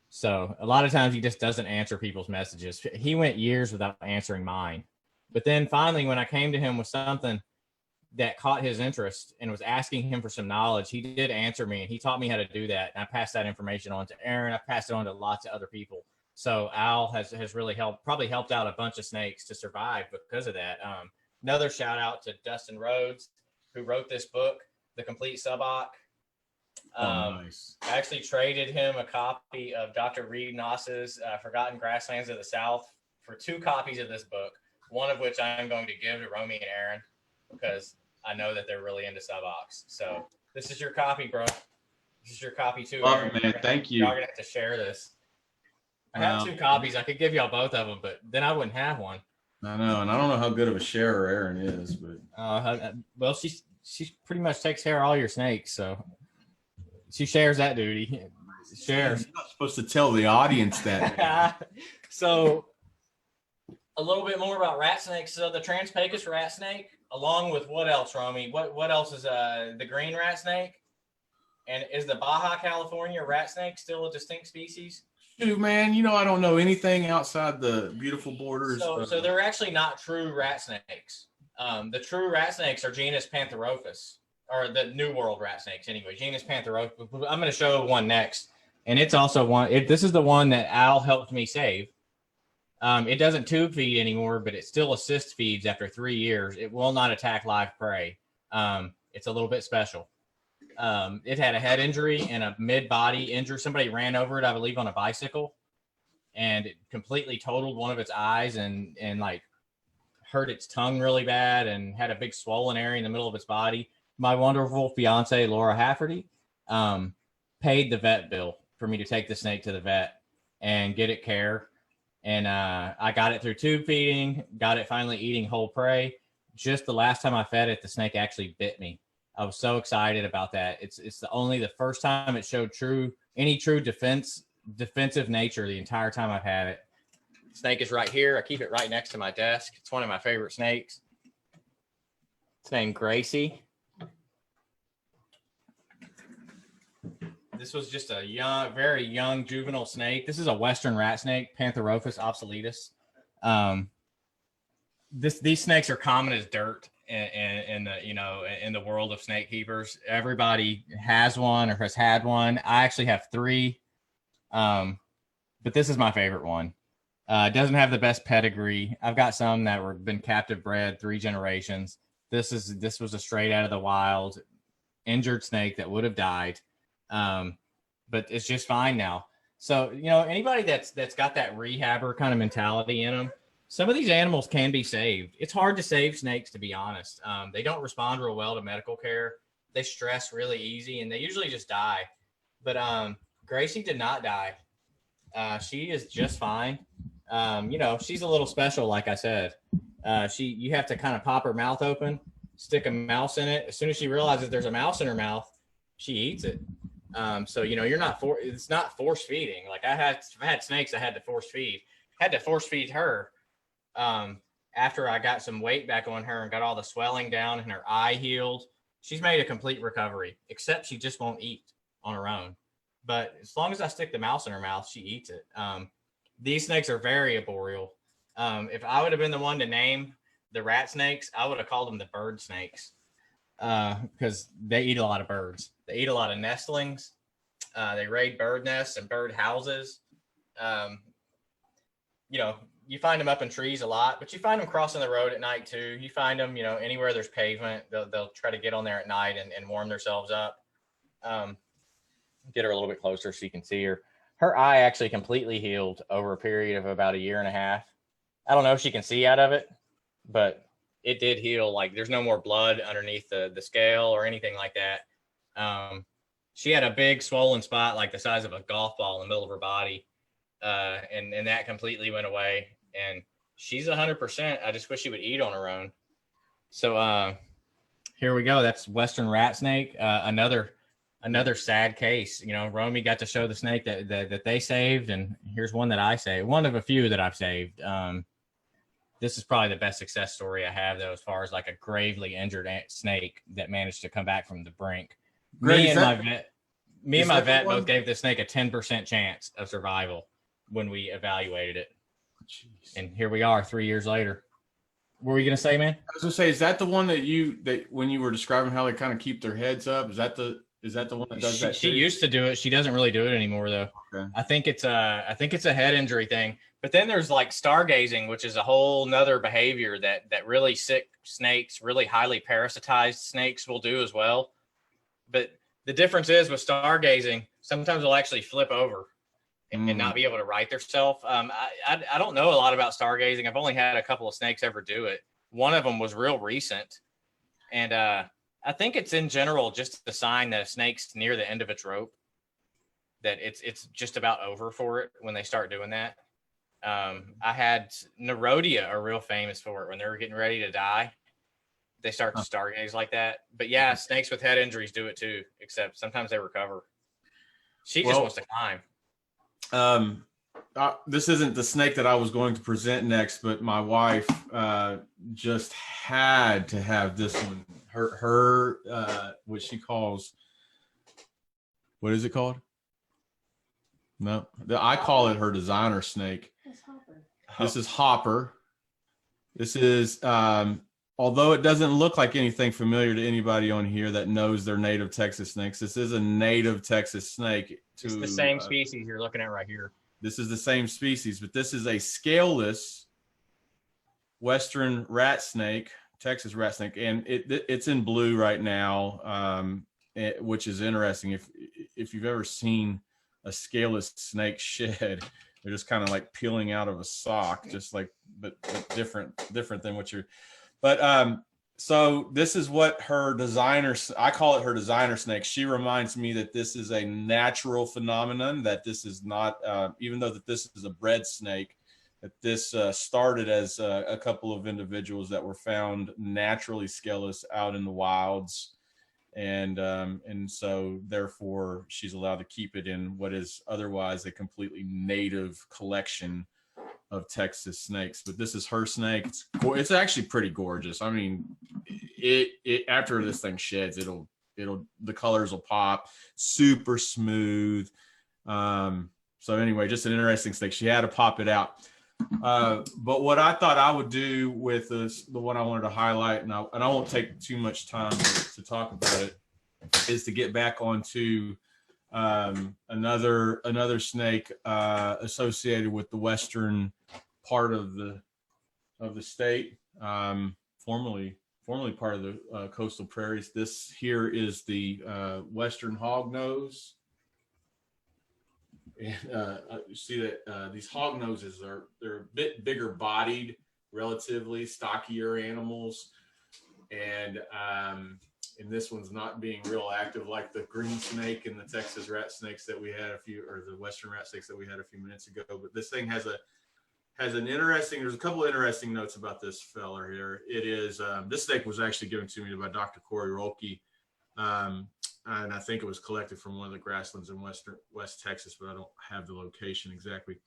So a lot of times he just doesn't answer people's messages. He went years without answering mine. But then finally, when I came to him with something that caught his interest and was asking him for some knowledge, he did answer me, and he taught me how to do that. And I passed that information on to Aaron. I passed it on to lots of other people. So Al has really probably helped out a bunch of snakes to survive because of that. Another shout out to Dustin Rhodes, who wrote this book, The Complete Subok. Nice. I actually traded him a copy of Dr. Reed Noss's Forgotten Grasslands of the South for 2 copies of this book, one of which I'm going to give to Romy and Aaron because I know that they're really into subocs. So this is your copy, bro. This is your copy too. Love Aaron. it, man. Thank you. Y'all are gonna have to share this. I have 2 copies. I could give y'all both of them, but then I wouldn't have one. I know, and I don't know how good of a sharer Aaron is, but well, she pretty much takes care of all your snakes, so she shares that duty. Shares. You're not supposed to tell the audience that. So a little bit more about rat snakes. So the Trans-Pecos rat snake, along with what else, Romy? What else is the green rat snake? And is the Baja California rat snake still a distinct species? Shoot, man, I don't know anything outside the beautiful borders. So they're actually not true rat snakes. The true rat snakes are genus Pantherophis, or the New World rat snakes anyway. Genus Pantherophis. I'm going to show one next, and it's also one. This is the one that Al helped me save. It doesn't tube feed anymore, but it still assist feeds after 3 years. It will not attack live prey. It's a little bit special. It had a head injury and a mid-body injury. Somebody ran over it, I believe, on a bicycle, and it completely totaled one of its eyes and like hurt its tongue really bad and had a big swollen area in the middle of its body. My wonderful fiance, Laura Hafferty, paid the vet bill for me to take the snake to the vet and get it care. And I got it through tube feeding, got it finally eating whole prey. Just the last time I fed it, the snake actually bit me. I was so excited about that. It's the first time it showed true defensive nature the entire time I've had it. Snake is right here. I keep it right next to my desk. It's one of my favorite snakes. It's named Gracie. This was just a very young juvenile snake. This is a Western rat snake, Pantherophis obsoletus. These snakes are common as dirt in the world of snake keepers. Everybody has one or has had one. I actually have 3, but this is my favorite one. It doesn't have the best pedigree. I've got some that were been captive bred 3 generations. This was a straight out of the wild, injured snake that would have died, but it's just fine now. So anybody that's got that rehabber kind of mentality in them, some of these animals can be saved. It's hard to save snakes, to be honest. They don't respond real well to medical care. They stress really easy, and they usually just die. But Gracie did not die. She is just fine. She's a little special, like I said. You have to kind of pop her mouth open, stick a mouse in it. As soon as she realizes there's a mouse in her mouth, she eats it. So it's not force feeding. Like I had snakes I had to force feed. Had to force feed her. After I got some weight back on her and got all the swelling down and her eye healed, she's made a complete recovery, except she just won't eat on her own. But as long as I stick the mouse in her mouth, she eats it. These snakes are very arboreal. If I would have been the one to name the rat snakes, I would have called them the bird snakes, because they eat a lot of birds. They eat a lot of nestlings. They raid bird nests and bird houses. You find them up in trees a lot, but you find them crossing the road at night too. You find them, anywhere there's pavement, they'll try to get on there at night and warm themselves up. Get her a little bit closer so you can see her. Her eye actually completely healed over a period of about 1.5 years. I don't know if she can see out of it, but it did heal. Like there's no more blood underneath the scale or anything like that. She had a big swollen spot like the size of a golf ball in the middle of her body. And that completely went away, and she's 100%. I just wish she would eat on her own. So here we go. That's Western rat snake. Another sad case. Romy got to show the snake that they saved, and here's one that I saved. One of a few that I've saved. This is probably the best success story I have, though, as far as like a gravely injured snake that managed to come back from the brink. Me and my vet both gave the snake a 10% chance of survival when we evaluated it. Jeez. And here we are 3 years later. What were you going to say, man? I was going to say, is that the one that when you were describing how they kind of keep their heads up, is that the one that does that? She used to do it. She doesn't really do it anymore, though. Okay. I think it's a head injury thing. But then there's like stargazing, which is a whole nother behavior that really sick snakes, really highly parasitized snakes will do as well. But the difference is with stargazing, sometimes they'll actually flip over and not be able to right themselves. I don't know a lot about stargazing. I've only had a couple of snakes ever do it. One of them was real recent. And I think it's in general just a sign that a snake's near the end of its rope, that it's just about over for it when they start doing that. I had Nerodia are real famous for it when they're getting ready to die. They start to stargaze like that. But yeah, snakes with head injuries do it too, except sometimes they recover. She just wants to climb. This isn't the snake that I was going to present next, but my wife just had to have this one. Her what she calls What is it called? No, I call it her designer snake. This is Hopper. This is, although it doesn't look like anything familiar to anybody on here that knows they're native Texas snakes, this is a native Texas snake. It's the same species you're looking at right here. This is the same species, but this is a scaleless Western rat snake, Texas rat snake, and it's in blue right now, which is interesting. If you've ever seen a scaleless snake shed, they're just kind of like peeling out of a sock, just like, but different than what you're. But so this is what her designer, I call it her designer snake. She reminds me that this is a natural phenomenon, that this is not, even though that this is a bred snake, that this started as a couple of individuals that were found naturally scaleless out in the wilds. And so therefore she's allowed to keep it in what is otherwise a completely native collection of Texas snakes. But this is her snake. It's actually pretty gorgeous. I mean, it after this thing sheds, the colors will pop, super smooth. So anyway, just an interesting snake. She had to pop it out. But what I thought I would do with this, the one I wanted to highlight, and I won't take too much time to talk about it, is to get back onto another snake associated with the western part of the state, formerly part of the coastal prairies. This here is the western hognose. And you see that these hog noses they're a bit bigger bodied, relatively stockier animals, and this one's not being real active like the green snake and the Texas rat snakes that we had or the western rat snakes that we had a few minutes ago. But this thing has an interesting. There's a couple of interesting notes about this feller here. It is this snake was actually given to me by Dr. Corey Rolke. And I think it was collected from one of the grasslands in West Texas, but I don't have the location exactly.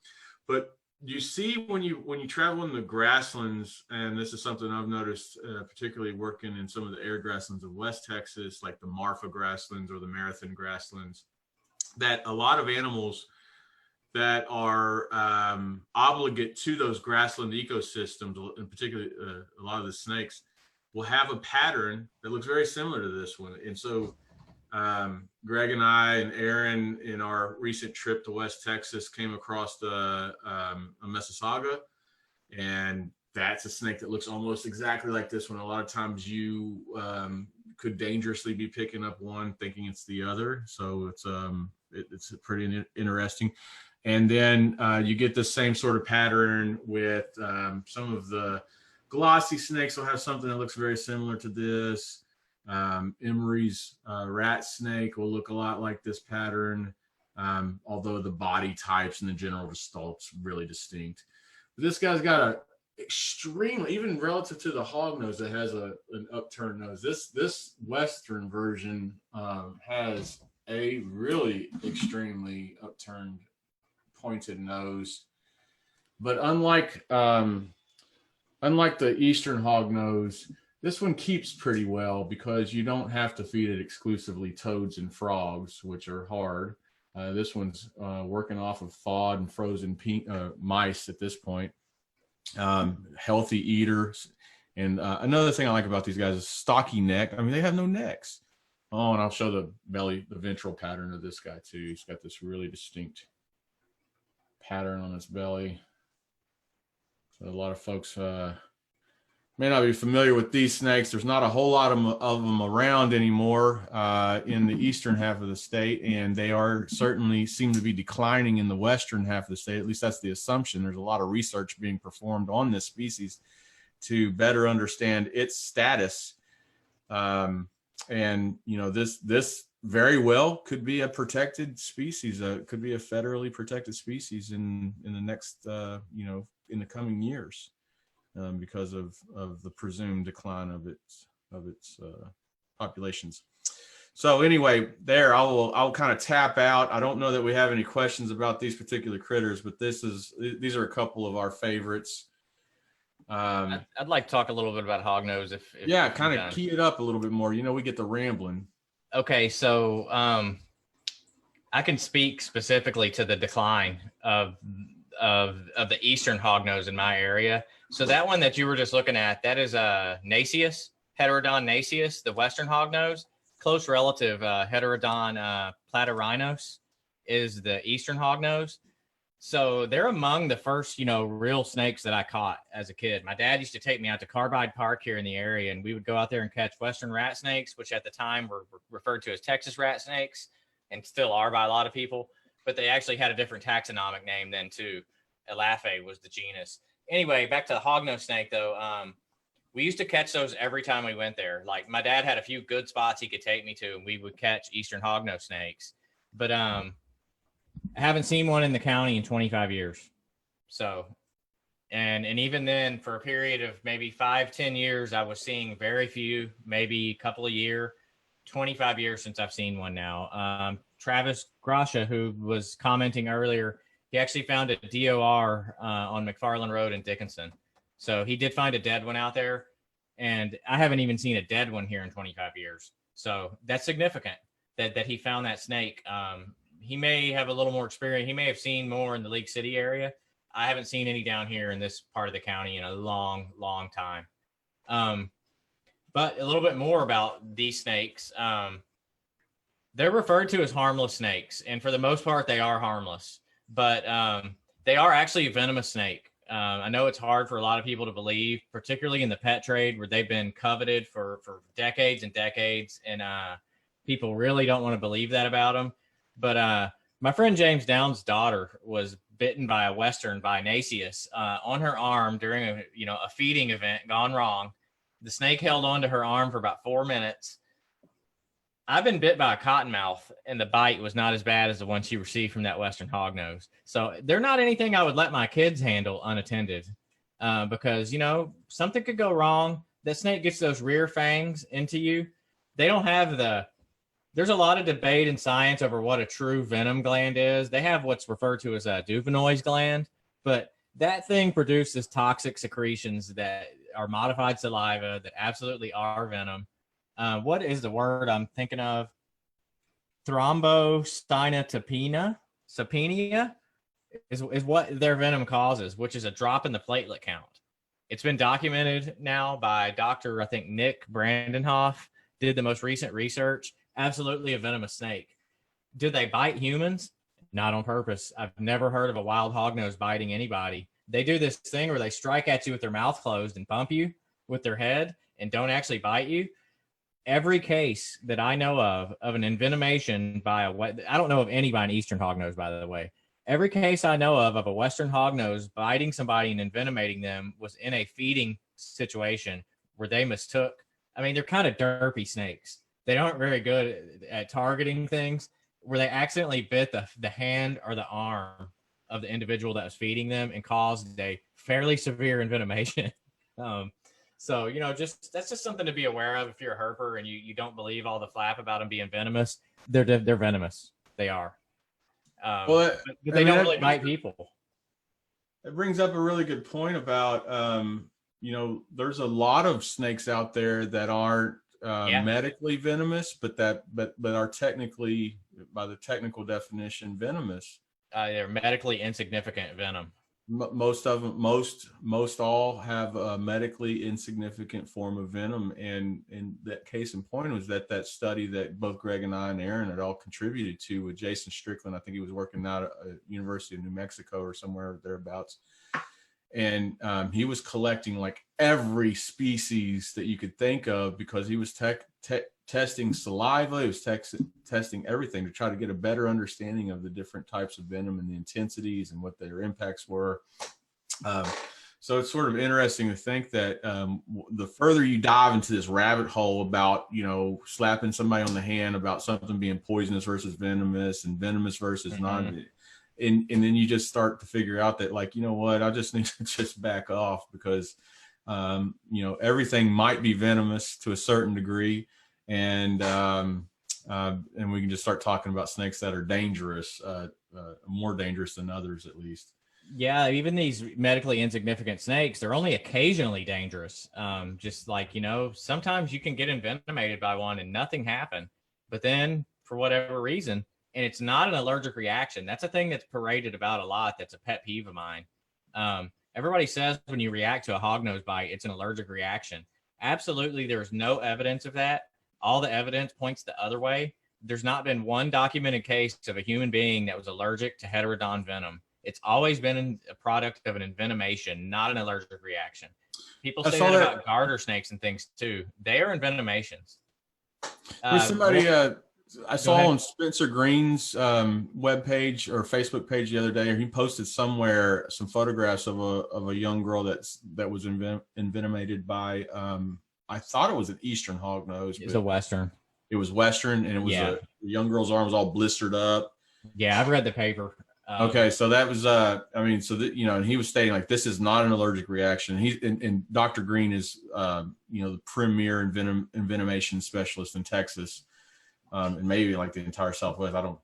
But you see when you travel in the grasslands, and this is something I've noticed, particularly working in some of the air grasslands of West Texas, like the Marfa grasslands or the Marathon grasslands, that a lot of animals that are obligate to those grassland ecosystems, and particularly a lot of the snakes, will have a pattern that looks very similar to this one. And so Greg and I and Aaron in our recent trip to West Texas came across a Mississauga, and that's a snake that looks almost exactly like this one. A lot of times you could dangerously be picking up one thinking it's the other. So it's pretty interesting. And then you get the same sort of pattern with some of the glossy snakes will have something that looks very similar to this. Emery's rat snake will look a lot like this pattern, although the body types and the general gestalt's really distinct. But this guy's got a extremely, even relative to the hog nose that has an upturned nose, this western version has a really extremely upturned pointed nose. But unlike the eastern hog nose, this one keeps pretty well because you don't have to feed it exclusively toads and frogs, which are hard. This one's working off of thawed and frozen mice at this point. Healthy eaters. And another thing I like about these guys is stocky neck. I mean, they have no necks. Oh, and I'll show the ventral pattern of this guy too. He's got this really distinct pattern on his belly. So a lot of folks may not be familiar with these snakes. There's not a whole lot of them around anymore in the eastern half of the state, and they are certainly seem to be declining in the western half of the state. At least that's the assumption. There's a lot of research being performed on this species to better understand its status. And this very well could be a protected species. Could be a federally protected species in the next in the coming years. Because of the presumed decline of its populations. So anyway, I'll kind of tap out. I don't know that we have any questions about these particular critters, but these are a couple of our favorites. I'd like to talk a little bit about hognose if kind of key it up a little bit more. We get the rambling. Okay, so I can speak specifically to the decline of the eastern hognose in my area. So that one that you were just looking at, that is Nacius, Heterodon nacius, the western hognose. Close relative, Heterodon platyrrhinos, is the eastern hognose. So they're among the first, real snakes that I caught as a kid. My dad used to take me out to Carbide Park here in the area, and we would go out there and catch western rat snakes, which at the time were referred to as Texas rat snakes, and still are by a lot of people. But they actually had a different taxonomic name then too. Elaphe was the genus. Anyway, back to the hognose snake though. We used to catch those every time we went there. Like my dad had a few good spots he could take me to, and we would catch eastern hognose snakes. But I haven't seen one in the county in 25 years. So, and even then, for a period of maybe 5-10 years, I was seeing very few, maybe a couple a year. 25 years since I've seen one now. Travis Grasha, who was commenting earlier, he actually found a DOR on McFarland Road in Dickinson. So he did find a dead one out there, and I haven't even seen a dead one here in 25 years. So that's significant that he found that snake. He may have a little more experience. He may have seen more in the League City area. I haven't seen any down here in this part of the county in a long, long time. But a little bit more about these snakes. They're referred to as harmless snakes, and for the most part, they are harmless. But they are actually a venomous snake. I know it's hard for a lot of people to believe, particularly in the pet trade where they've been coveted for decades and decades, and people really don't want to believe that about them. But my friend James Downs' daughter was bitten by a western by Nacius on her arm during a feeding event gone wrong. The snake held on to her arm for about 4 minutes. I've been bit by a cottonmouth, and the bite was not as bad as the one she received from that western hognose. So they're not anything I would let my kids handle unattended because, something could go wrong. That snake gets those rear fangs into you. They don't have there's a lot of debate in science over what a true venom gland is. They have what's referred to as a Duvernay's gland, but that thing produces toxic secretions that are modified saliva that absolutely are venom. What is the word I'm thinking of? Thrombocytopenia is what their venom causes, which is a drop in the platelet count. It's been documented now by Dr. I think Nick Brandenhoff did the most recent research. Absolutely a venomous snake. Do they bite humans? Not on purpose. I've never heard of a wild hognose biting anybody. They do this thing where they strike at you with their mouth closed and bump you with their head and don't actually bite you. Every case that I know of an envenomation by I don't know of any by an eastern hognose, by the way. Every case I know of a western hognose biting somebody and envenomating them was in a feeding situation where they mistook. I mean, they're kind of derpy snakes. They aren't very good at targeting things, where they accidentally bit the hand or the arm of the individual that was feeding them and caused a fairly severe envenomation. So, that's just something to be aware of if you're a herper and you don't believe all the flap about them being venomous. They're venomous. They are. But they don't really bite people. It brings up a really good point about, there's a lot of snakes out there that aren't medically venomous, but are technically, by the technical definition, venomous. They're medically insignificant venom. Most of them, most all have a medically insignificant form of venom, and in that case in point was that study that both Greg and I and Aaron had all contributed to with Jason Strickland. I think he was working out at University of New Mexico or somewhere thereabouts, and he was collecting like every species that you could think of because he was testing saliva. He was testing everything to try to get a better understanding of the different types of venom and the intensities and what their impacts were. So it's sort of interesting to think that the further you dive into this rabbit hole about, slapping somebody on the hand about something being poisonous versus venomous and venomous versus non, and then you just start to figure out that, like, I just need to just back off because, everything might be venomous to a certain degree. And we can just start talking about snakes that are dangerous, more dangerous than others, at least. Yeah, even these medically insignificant snakes, they're only occasionally dangerous. Just like, sometimes you can get envenomated by one and nothing happened. But then, for whatever reason, and it's not an allergic reaction. That's a thing that's paraded about a lot. That's a pet peeve of mine. Everybody says when you react to a hognose bite, it's an allergic reaction. Absolutely, there's no evidence of that. All the evidence points the other way. There's not been one documented case of a human being that was allergic to heterodon venom. It's always been a product of an envenomation, not an allergic reaction. People say that about garter snakes and things too. They are envenomations. There's somebody I saw on Spencer Green's webpage or Facebook page the other day. He posted somewhere some photographs of a young girl that was envenomated by I thought it was an Eastern hognose. It's a Western. It was Western, and it was a young girl's arm was all blistered up. Yeah, I've read the paper. Okay, so that was and he was stating like this is not an allergic reaction. And Dr. Green is the premier envenomation specialist in Texas, and maybe like the entire Southwest. I don't.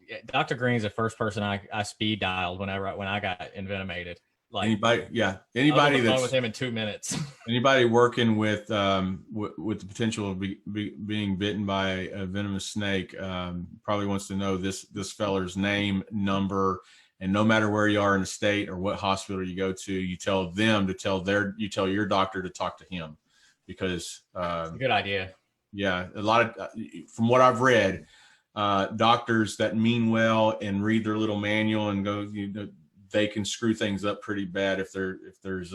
Yeah, Dr. Green's the first person I speed dialed when I got envenomated. Like anybody that's with him in 2 minutes. Anybody working with the potential of being bitten by a venomous snake probably wants to know this feller's name, number, and no matter where you are in the state or what hospital you go to, you tell them to you tell your doctor to talk to him, because good idea. Yeah, a lot of from what I've read, doctors that mean well and read their little manual and go, they can screw things up pretty bad if there's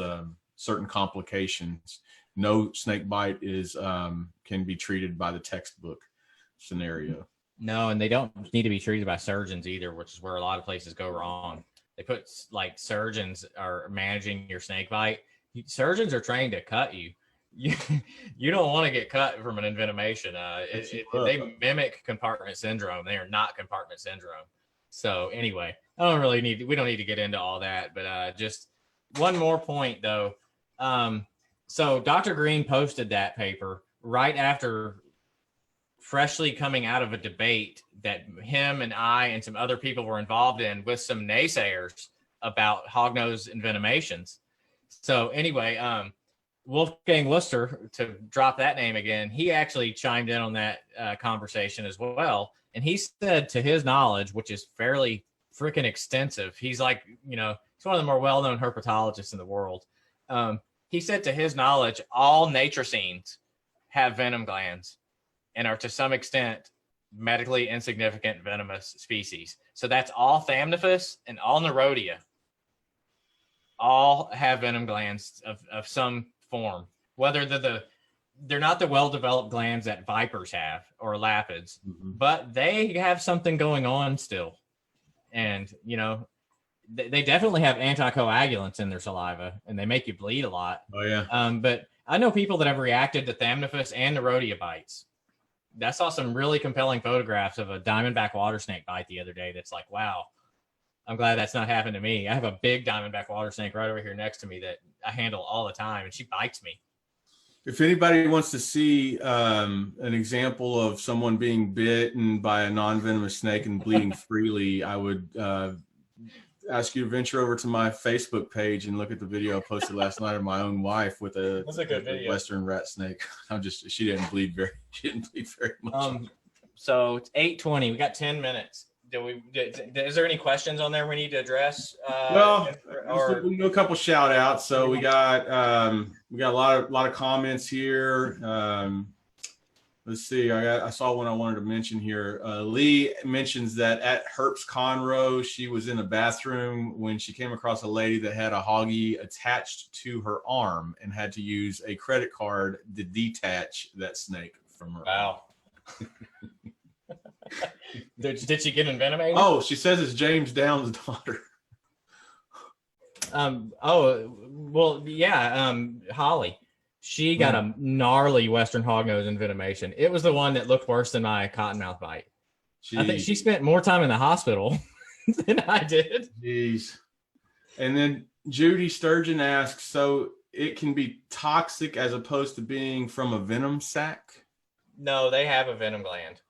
certain complications. No snake bite can be treated by the textbook scenario. No, and they don't need to be treated by surgeons either, which is where a lot of places go wrong. They put like surgeons are managing your snake bite. Surgeons are trained to cut you. You don't want to get cut from an envenomation. They mimic compartment syndrome. They are not compartment syndrome. So anyway, we don't need to get into all that, but just one more point though. So Dr. Green posted that paper right after freshly coming out of a debate that him and I and some other people were involved in with some naysayers about hognose envenomations. So anyway, Wolfgang Luster, to drop that name again, he actually chimed in on that conversation as well. And he said, to his knowledge, which is fairly freaking extensive, he's like, he's one of the more well-known herpetologists in the world. He said, to his knowledge, all natricines have venom glands and are to some extent medically insignificant venomous species. So that's all Thamnophis and all Nerodia. All have venom glands of some form, whether they're not the well-developed glands that vipers have or lapids, but they have something going on still. And, they definitely have anticoagulants in their saliva, and they make you bleed a lot. Oh, yeah. But I know people that have reacted to Thamnophis and Nerodia bites. I saw some really compelling photographs of a diamondback water snake bite the other day that's like, wow, I'm glad that's not happened to me. I have a big diamondback water snake right over here next to me that I handle all the time, and she bites me. If anybody wants to see an example of someone being bitten by a non-venomous snake and bleeding freely, I would ask you to venture over to my Facebook page and look at the video I posted last night of my own wife with a Western rat snake. She didn't bleed very much. So it's 8:20. We got 10 minutes. Is there any questions on there we need to address? We'll do a couple shout outs. So we got a lot of comments here. Let's see. I saw one I wanted to mention here. Lee mentions that at Herps Conroe, she was in a bathroom when she came across a lady that had a hoggy attached to her arm and had to use a credit card to detach that snake from her. Wow. Did she get envenomated? Oh, she says it's James Downs' daughter. Holly. She got a gnarly Western hognose envenomation. It was the one that looked worse than my cottonmouth bite. I think she spent more time in the hospital than I did. Jeez. And then Judy Sturgeon asks, so it can be toxic as opposed to being from a venom sac? No, they have a venom gland.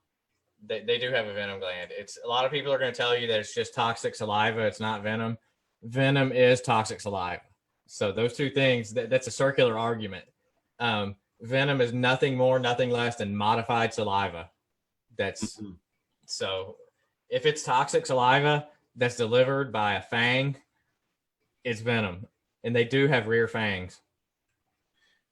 They do have a venom gland. It's a lot of people are going to tell you that it's just toxic saliva. It's not venom. Venom is toxic saliva. So those two things, that's a circular argument. Venom is nothing more, nothing less than modified saliva. That's so if it's toxic saliva that's delivered by a fang, it's venom, and they do have rear fangs.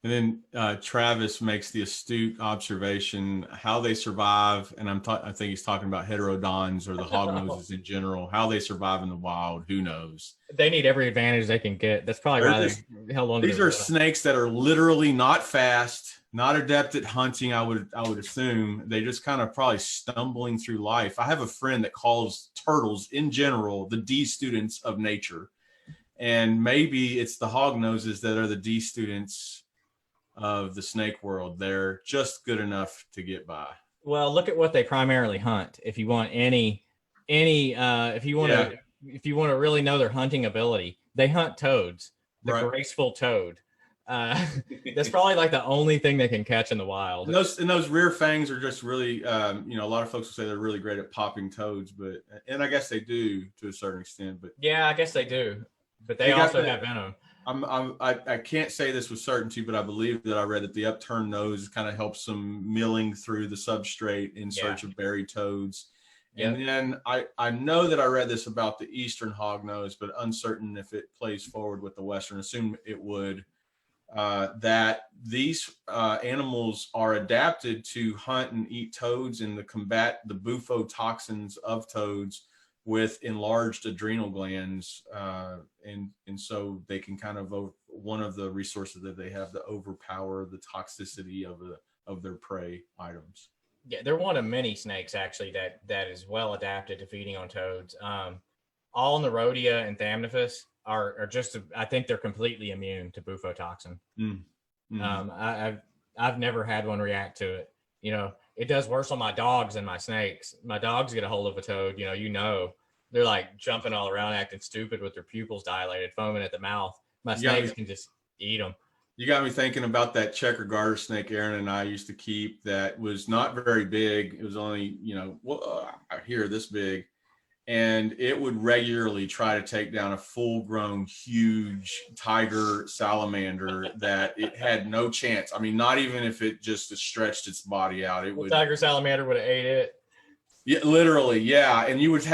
And then Travis makes the astute observation how they survive, and I think he's talking about heterodons or the hognoses in general. How they survive in the wild, who knows? They need every advantage they can get. That's probably why they held on to these are snakes that are literally not fast, not adept at hunting. I would assume they just kind of probably stumbling through life. I have a friend that calls turtles in general the D students of nature, and maybe it's the hognoses that are the D students of the snake world. They're just good enough to get by. Well, look at what they primarily hunt. If you want if you want to really know their hunting ability, they hunt toads, the graceful toad. That's probably like the only thing they can catch in the wild. And those rear fangs are just really, a lot of folks will say they're really great at popping toads, and I guess they do to a certain extent. But yeah, I guess they do. But they also have venom. I can't say this with certainty, but I believe that I read that the upturned nose kind of helps them milling through the substrate in search of buried toads. Yep. And then I know that I read this about the eastern hognose, but uncertain if it plays forward with the western. Assume it would. That these animals are adapted to hunt and eat toads and to combat the bufotoxins of toads with enlarged adrenal glands, and so they can kind of, one of the resources that they have to overpower the toxicity of their prey items. Yeah, they're one of many snakes actually that is well adapted to feeding on toads. All Nerodia and Thamnophis are just, I think they're completely immune to bufotoxin. I've never had one react to it. It does worse on my dogs than my snakes. My dogs get a hold of a toad, they're like jumping all around, acting stupid with their pupils dilated, foaming at the mouth. My snakes can just eat them. You got me thinking about that checker garter snake Aaron and I used to keep that was not very big. It was only, here this big. And it would regularly try to take down a full-grown, huge tiger salamander that it had no chance. I mean, not even if it just stretched its body out. The tiger salamander would have ate it. Yeah, literally, yeah. And you would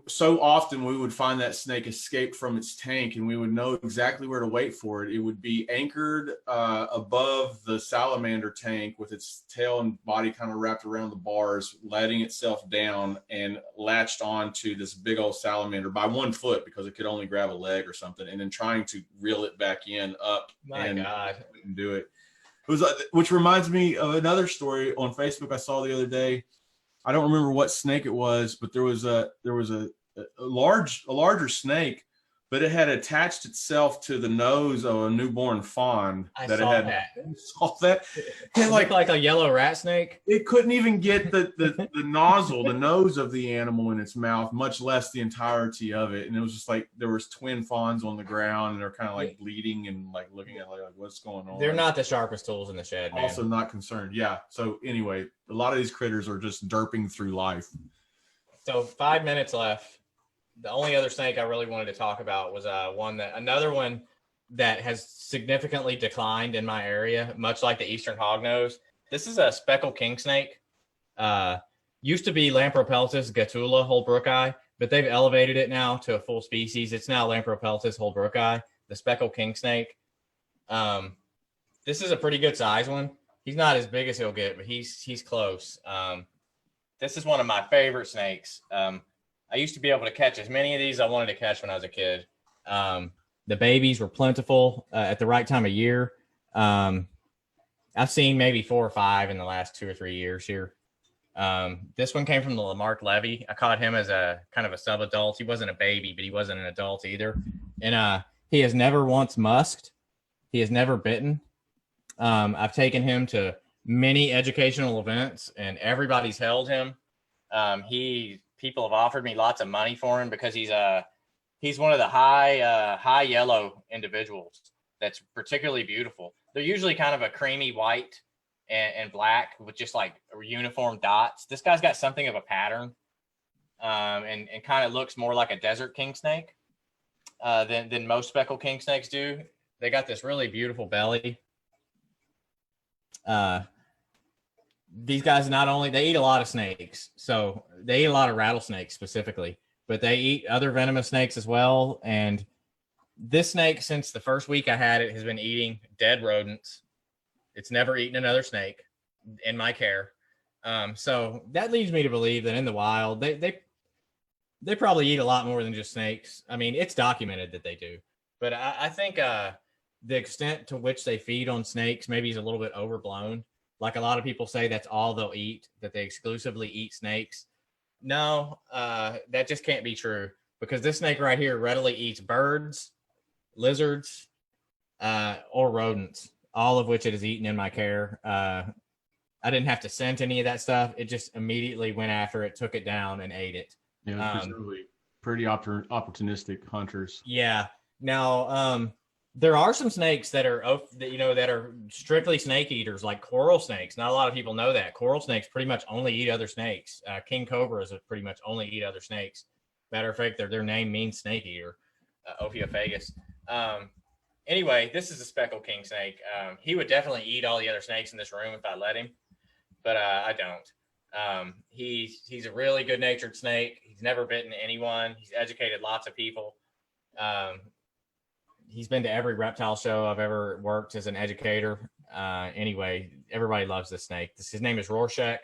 so often we would find that snake escape from its tank, and we would know exactly where to wait for it. It would be anchored above the salamander tank with its tail and body kind of wrapped around the bars, letting itself down and latched on to this big old salamander by 1 foot because it could only grab a leg or something, and then trying to reel it back up. My God. And do it. It was, which reminds me of another story on Facebook I saw the other day. I don't remember what snake it was, but there was a larger snake, but it had attached itself to the nose of a newborn fawn. I saw that. Saw that? It looked like a yellow rat snake. It couldn't even get the nozzle, the nose of the animal in its mouth, much less the entirety of it. And it was just like there was twin fawns on the ground, and they're kind of like bleeding and like looking at like what's going on. They're not the sharpest tools in the shed, man. Also not concerned. Yeah. So anyway, a lot of these critters are just derping through life. So 5 minutes left. The only other snake I really wanted to talk about was another one that has significantly declined in my area, much like the eastern hognose. This is a speckled king snake. Used to be Lampropeltis gatula holbrooki, but they've elevated it now to a full species. It's now Lampropeltis holbrooki, the speckled king snake. This is a pretty good size one. He's not as big as he'll get, but he's close. This is one of my favorite snakes. I used to be able to catch as many of these I wanted to catch when I was a kid. The babies were plentiful at the right time of year. I've seen maybe 4 or 5 in the last 2 or 3 years here. This one came from the Lamarck Levy. I caught him as a kind of a sub-adult. He wasn't a baby, but he wasn't an adult either. And he has never once musked. He has never bitten. I've taken him to many educational events, and everybody's held him. People have offered me lots of money for him because he's one of the high yellow individuals that's particularly beautiful. They're usually kind of a creamy white and black with just like uniform dots. This guy's got something of a pattern, and kind of looks more like a desert king snake than most speckled king snakes do. They got this really beautiful belly. these guys not only they eat a lot of snakes, so they eat a lot of rattlesnakes specifically, but they eat other venomous snakes as well. And this snake, since the first week I had it, has been eating dead rodents. It's never eaten another snake in my care. So that leads me to believe that in the wild, they probably eat a lot more than just snakes. I mean, it's documented that they do, but I think the extent to which they feed on snakes maybe is a little bit overblown. Like a lot of people say that's all they'll eat, that they exclusively eat snakes. No, that just can't be true, because this snake right here readily eats birds, lizards, or rodents, all of which it has eaten in my care. I didn't have to scent any of that stuff. It just immediately went after it, took it down, and ate it. Yeah, presumably pretty opportunistic hunters. Yeah. Now, there are some snakes that are, that are strictly snake eaters, like coral snakes. Not a lot of people know that. Coral snakes pretty much only eat other snakes. King cobras pretty much only eat other snakes. Matter of fact, their name means snake eater, Ophiophagus. Anyway, this is a speckled king snake. He would definitely eat all the other snakes in this room if I let him, but I don't. He's a really good-natured snake. He's never bitten anyone. He's educated lots of people. He's been to every reptile show I've ever worked as an educator. Anyway, everybody loves this snake. His name is Rorschach.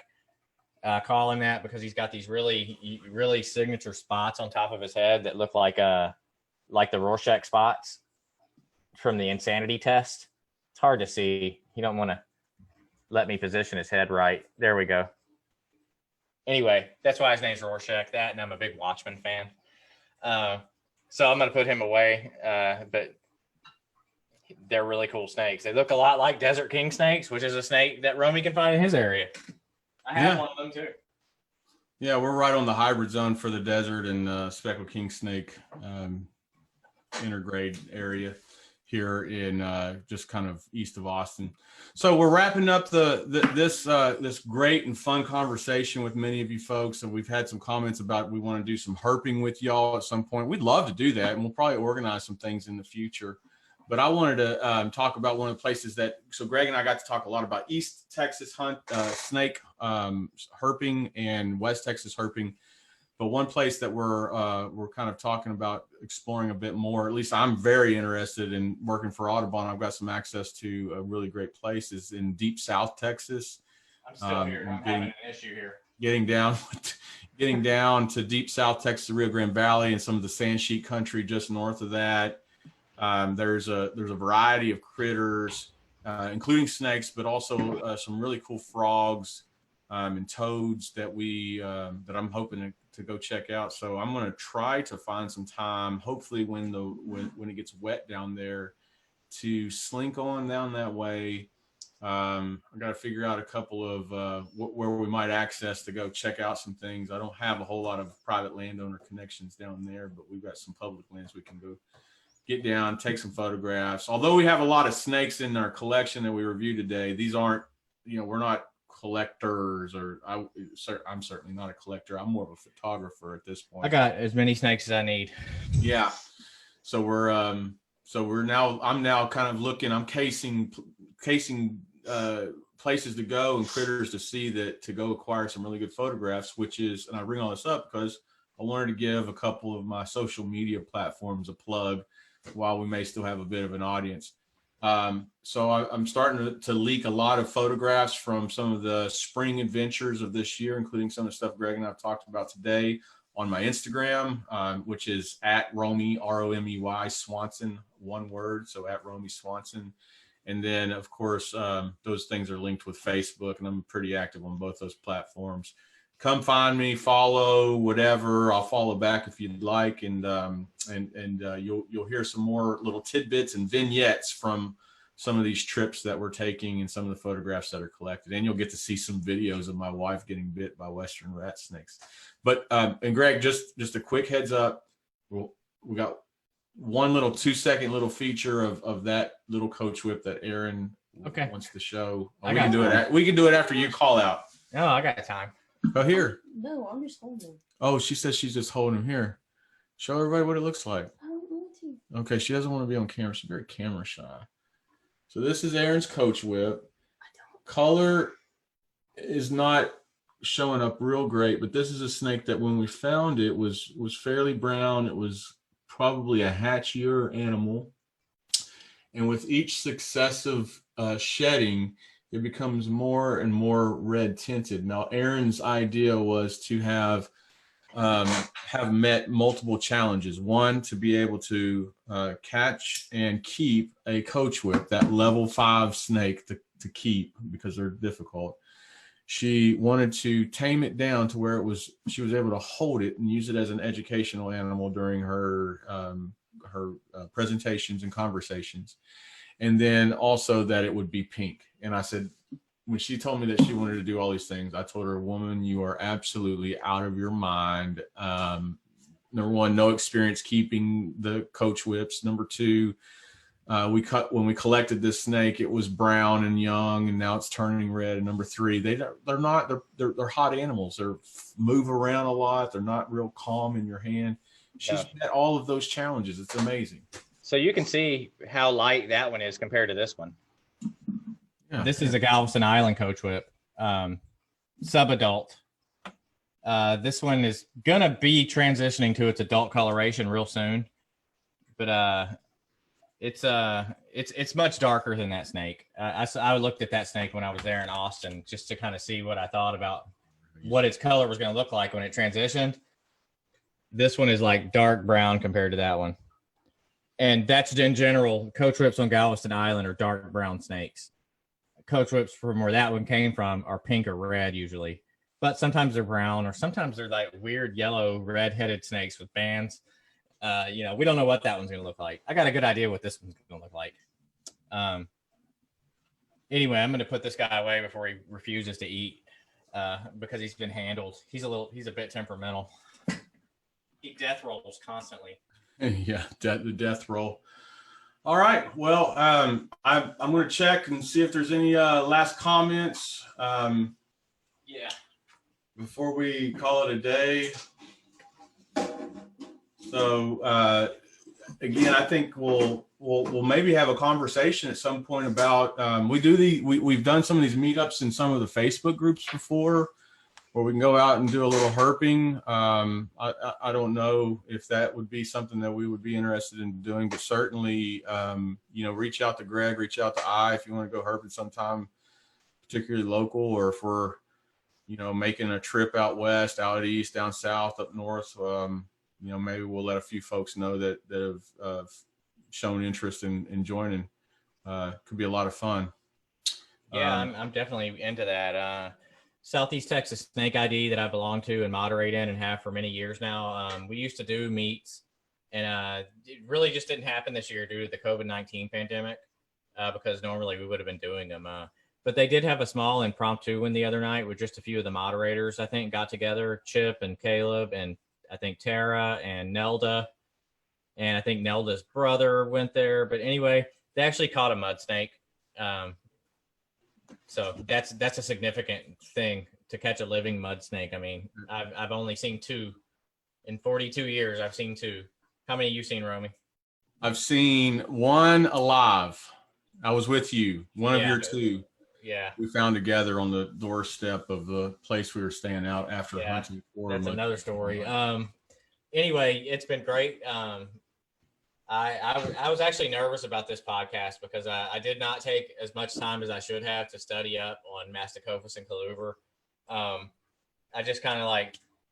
Call him that because he's got these really, really signature spots on top of his head that look like the Rorschach spots from the insanity test. It's hard to see. You don't want to let me position his head right. There we go. Anyway, that's why his name's Rorschach. That, and I'm a big Watchmen fan. So I'm going to put him away. But they're really cool snakes. They look a lot like desert king snakes, which is a snake that Romy can find in his area. I have one of them too. Yeah, we're right on the hybrid zone for the desert and speckled king snake intergrade area here in just kind of east of Austin. So we're wrapping up this great and fun conversation with many of you folks. And we've had some comments about we want to do some herping with y'all at some point. We'd love to do that, and we'll probably organize some things in the future. But I wanted to talk about one of the places so Greg and I got to talk a lot about East Texas snake herping and West Texas herping. But one place that we're kind of talking about exploring a bit more, at least I'm very interested in working for Audubon. I've got some access to a really great place, is in deep South Texas. I'm still here. I'm having an issue here. Getting down to deep South Texas, the Rio Grande Valley, and some of the sand sheet country just north of that. There's a variety of critters, including snakes, but also some really cool frogs and toads that I'm hoping to go check out. So I'm going to try to find some time, hopefully when it gets wet down there, to slink on down that way. I got to figure out a couple of where we might access to go check out some things. I don't have a whole lot of private landowner connections down there, but we've got some public lands we can go get down, take some photographs. Although we have a lot of snakes in our collection that we reviewed today, these aren't, we're not collectors, or I'm certainly not a collector. I'm more of a photographer at this point. I got as many snakes as I need. Yeah. So I'm now kind of looking, I'm casing places to go and critters to see, that to go acquire some really good photographs, and I bring all this up because I wanted to give a couple of my social media platforms a plug while we may still have a bit of an audience. So I'm starting to leak a lot of photographs from some of the spring adventures of this year, including some of the stuff Greg and I have talked about today, on my Instagram, which is at Romy, ROMEY Swanson, one word. So at Romy Swanson. And then, of course, those things are linked with Facebook, and I'm pretty active on both those platforms. Come find me, follow, whatever. I'll follow back if you'd like, and you'll hear some more little tidbits and vignettes from some of these trips that we're taking and some of the photographs that are collected. And you'll get to see some videos of my wife getting bit by western rat snakes. But and Greg, just a quick heads up, we got one little 2-second little feature of that little coach whip that Aaron wants to show. We can do it after you call out. No, I got time. Oh, here. No, I'm just holding him. Oh, she says she's just holding him here. Show everybody what it looks like. I don't want to. Okay, she doesn't want to be on camera. She's very camera shy. So this is Aaron's coach whip. Color is not showing up real great, but this is a snake that when we found it was fairly brown. It was probably a hatchier animal. And with each successive shedding, it becomes more and more red tinted. Now, Aaron's idea was to have met multiple challenges. One, to be able to catch and keep a coach whip, that level 5 snake to keep, because they're difficult. She wanted to tame it down to where she was able to hold it and use it as an educational animal during her presentations and conversations. And then also that it would be pink. And I said, when she told me that she wanted to do all these things, I told her, woman, you are absolutely out of your mind. Number one, no experience keeping the coach whips. Number two, when we collected this snake, it was brown and young, and now it's turning red. And number three, they're hot animals. They move around a lot. They're not real calm in your hand. She's met all of those challenges. It's amazing. So you can see how light that one is compared to this one. Yeah. This is a Galveston Island coach whip, subadult. This one is gonna be transitioning to its adult coloration real soon, but it's much darker than that snake. I looked at that snake when I was there in Austin just to kind of see what I thought about what its color was going to look like when it transitioned. This one is like dark brown compared to that one. And that's in general, coach whips on Galveston Island are dark brown snakes. Coach whips from where that one came from are pink or red usually, but sometimes they're brown, or sometimes they're like weird yellow red-headed snakes with bands. We don't know what that one's going to look like. I got a good idea what this one's going to look like. Anyway, I'm going to put this guy away before he refuses to eat because he's been handled. He's a bit temperamental. He death rolls constantly. Yeah, the death roll. All right. Well, I'm going to check and see if there's any last comments. Before we call it a day. So again, I think we'll maybe have a conversation at some point about we've done some of these meetups in some of the Facebook groups before, where we can go out and do a little herping. I don't know if that would be something that we would be interested in doing, but certainly reach out to Greg, reach out to if you want to go herping sometime, particularly local, or if we're making a trip out west, out east, down south, up north. Maybe we'll let a few folks know that have shown interest in joining. Could be a lot of fun. Yeah, I'm definitely into that. Southeast Texas Snake ID that I belong to and moderate in and have for many years now. We used to do meets, and it really just didn't happen this year due to the COVID-19 pandemic, because normally we would have been doing them. But they did have a small impromptu one the other night with just a few of the moderators, I think, got together, Chip and Caleb and I think Tara and Nelda, and I think Nelda's brother went there. But anyway, they actually caught a mud snake. So that's a significant thing to catch a living mud snake. I mean, I've only seen 2 in 42 years. I've seen 2. How many you seen, Romy? I've seen 1 alive. I was with you. One of your 2. Yeah, we found together on the doorstep of the place we were staying out after hunting for. That's another story. Anyway, it's been great. I was actually nervous about this podcast because I did not take as much time as I should have to study up on Masticophis and Coluber. I just kind of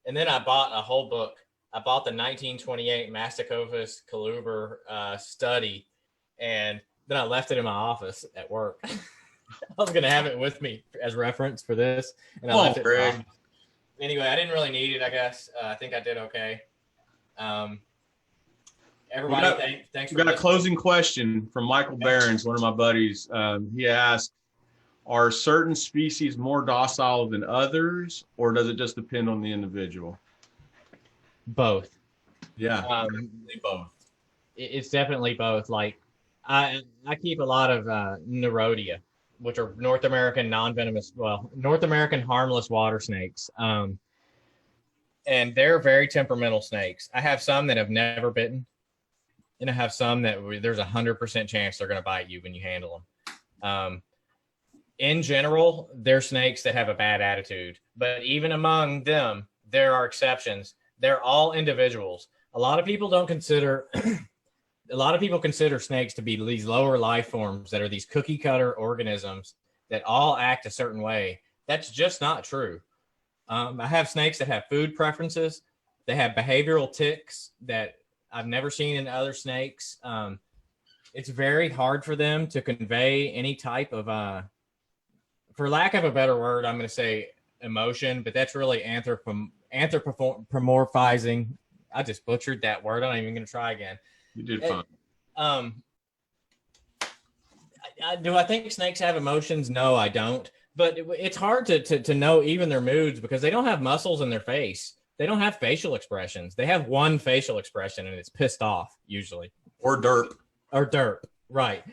and then I bought a whole book. I bought the 1928 Masticophis Coluber study, and then I left it in my office at work. I was going to have it with me as reference for this, and I left it. Anyway, I didn't really need it, I guess. I think I did okay. Everybody, thanks for listening. A closing question from Michael Behrens, one of my buddies. He asked, are certain species more docile than others, or does it just depend on the individual? Both. Yeah, both. It's definitely both. Like I keep a lot of Nerodia, which are North American harmless water snakes. And they're very temperamental snakes. I have some that have never bitten, and I have some that there's 100% chance they're going to bite you when you handle them. in general, they're snakes that have a bad attitude. But even among them, there are exceptions. They're all individuals. A lot of people don't consider a lot of people consider snakes to be these lower life forms that are these cookie cutter organisms that all act a certain way. That's just not true. I have snakes that have food preferences. They have behavioral tics that I've never seen in other snakes. It's very hard for them to convey any type of, for lack of a better word, I'm going to say emotion, but that's really anthropomorphizing. I just butchered that word. I'm not even going to try again. You did fine. Do I think snakes have emotions? No, I don't. But it's hard to know even their moods because they don't have muscles in their face. They don't have facial expressions. They have one facial expression, and it's pissed off usually. Or derp. Or derp, right.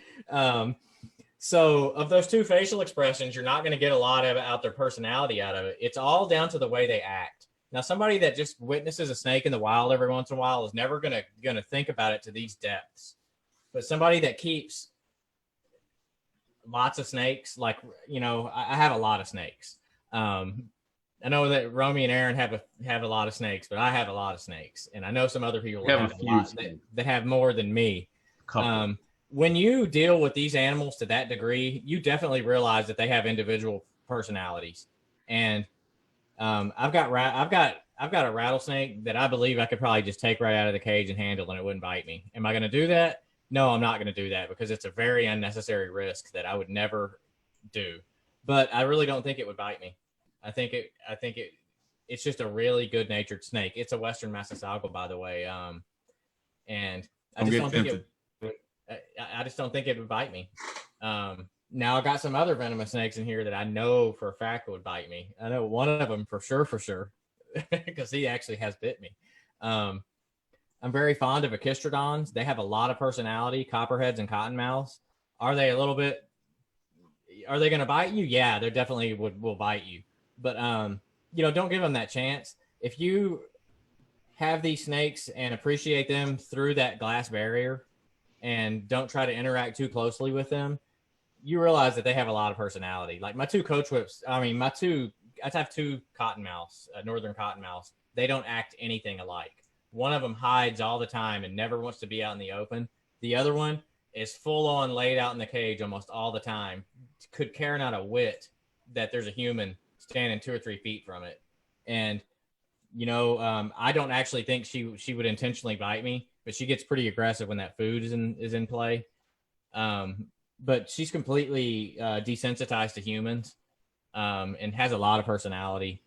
So of those two facial expressions, you're not going to get a lot of out their personality out of it. It's all down to the way they act. Now, somebody that just witnesses a snake in the wild every once in a while is never gonna think about it to these depths. But somebody that keeps lots of snakes, like, you know, I have a lot of snakes. I know that Romy and Aaron have a lot of snakes, but I have a lot of snakes, and I know some other people that have a lot that have more than me. When you deal with these animals to that degree, you definitely realize that they have individual personalities, and I've got a rattlesnake that I believe I could probably just take right out of the cage and handle, and it wouldn't bite me. Am I going to do that? No, I'm not going to do that because it's a very unnecessary risk that I would never do. But I really don't think it would bite me. I think it's just a really good natured snake. It's a Western Massasauga, by the way. And I just don't think it would bite me. Now I got some other venomous snakes in here that I know for a fact would bite me. I know one of them for sure, because he actually has bit me. I'm very fond of Echistrodons. They have a lot of personality, copperheads and cottonmouths. Are they going to bite you? Yeah, they definitely will bite you. But, don't give them that chance. If you have these snakes and appreciate them through that glass barrier and don't try to interact too closely with them, you realize that they have a lot of personality. Like my two coach whips, I have two cottonmouths, northern cottonmouths. They don't act anything alike. One of them hides all the time and never wants to be out in the open. The other one is full on laid out in the cage almost all the time. Could care not a whit that there's a human standing 2 or 3 feet from it. And, I don't actually think she would intentionally bite me, but she gets pretty aggressive when that food is in play. But she's completely desensitized to humans and has a lot of personality.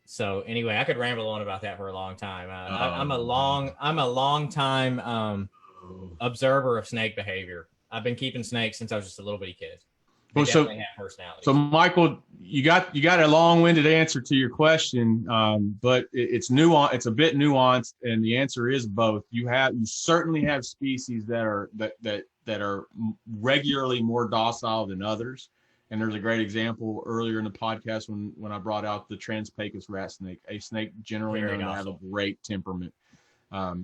So anyway, I could ramble on about that for a long time. I'm a long time observer of snake behavior. I've been keeping snakes since I was just a little bitty kid. They definitely have personality. So Michael, you got a long-winded answer to your question, but it's nuanced. It's a bit nuanced, and the answer is both. You certainly have species that are regularly more docile than others. And there's a great example earlier in the podcast when I brought out the Transpecus rat snake, a snake generally known to have a great temperament,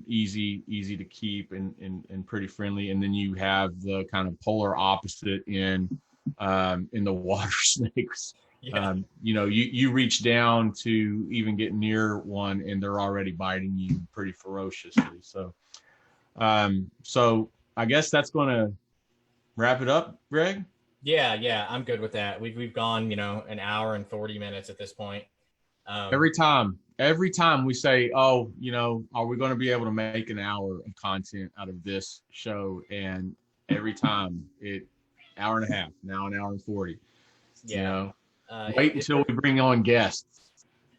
easy to keep and pretty friendly. And then you have the kind of polar opposite in the water snakes. Yeah. You reach down to even get near one and they're already biting you pretty ferociously. So I guess that's going to wrap it up, Greg. Yeah, I'm good with that. We've gone, an hour and 40 minutes at this point. Every time we say, are we going to be able to make an hour of content out of this show? And every time hour and a half, now an hour and 40. Yeah. Wait until we bring on guests.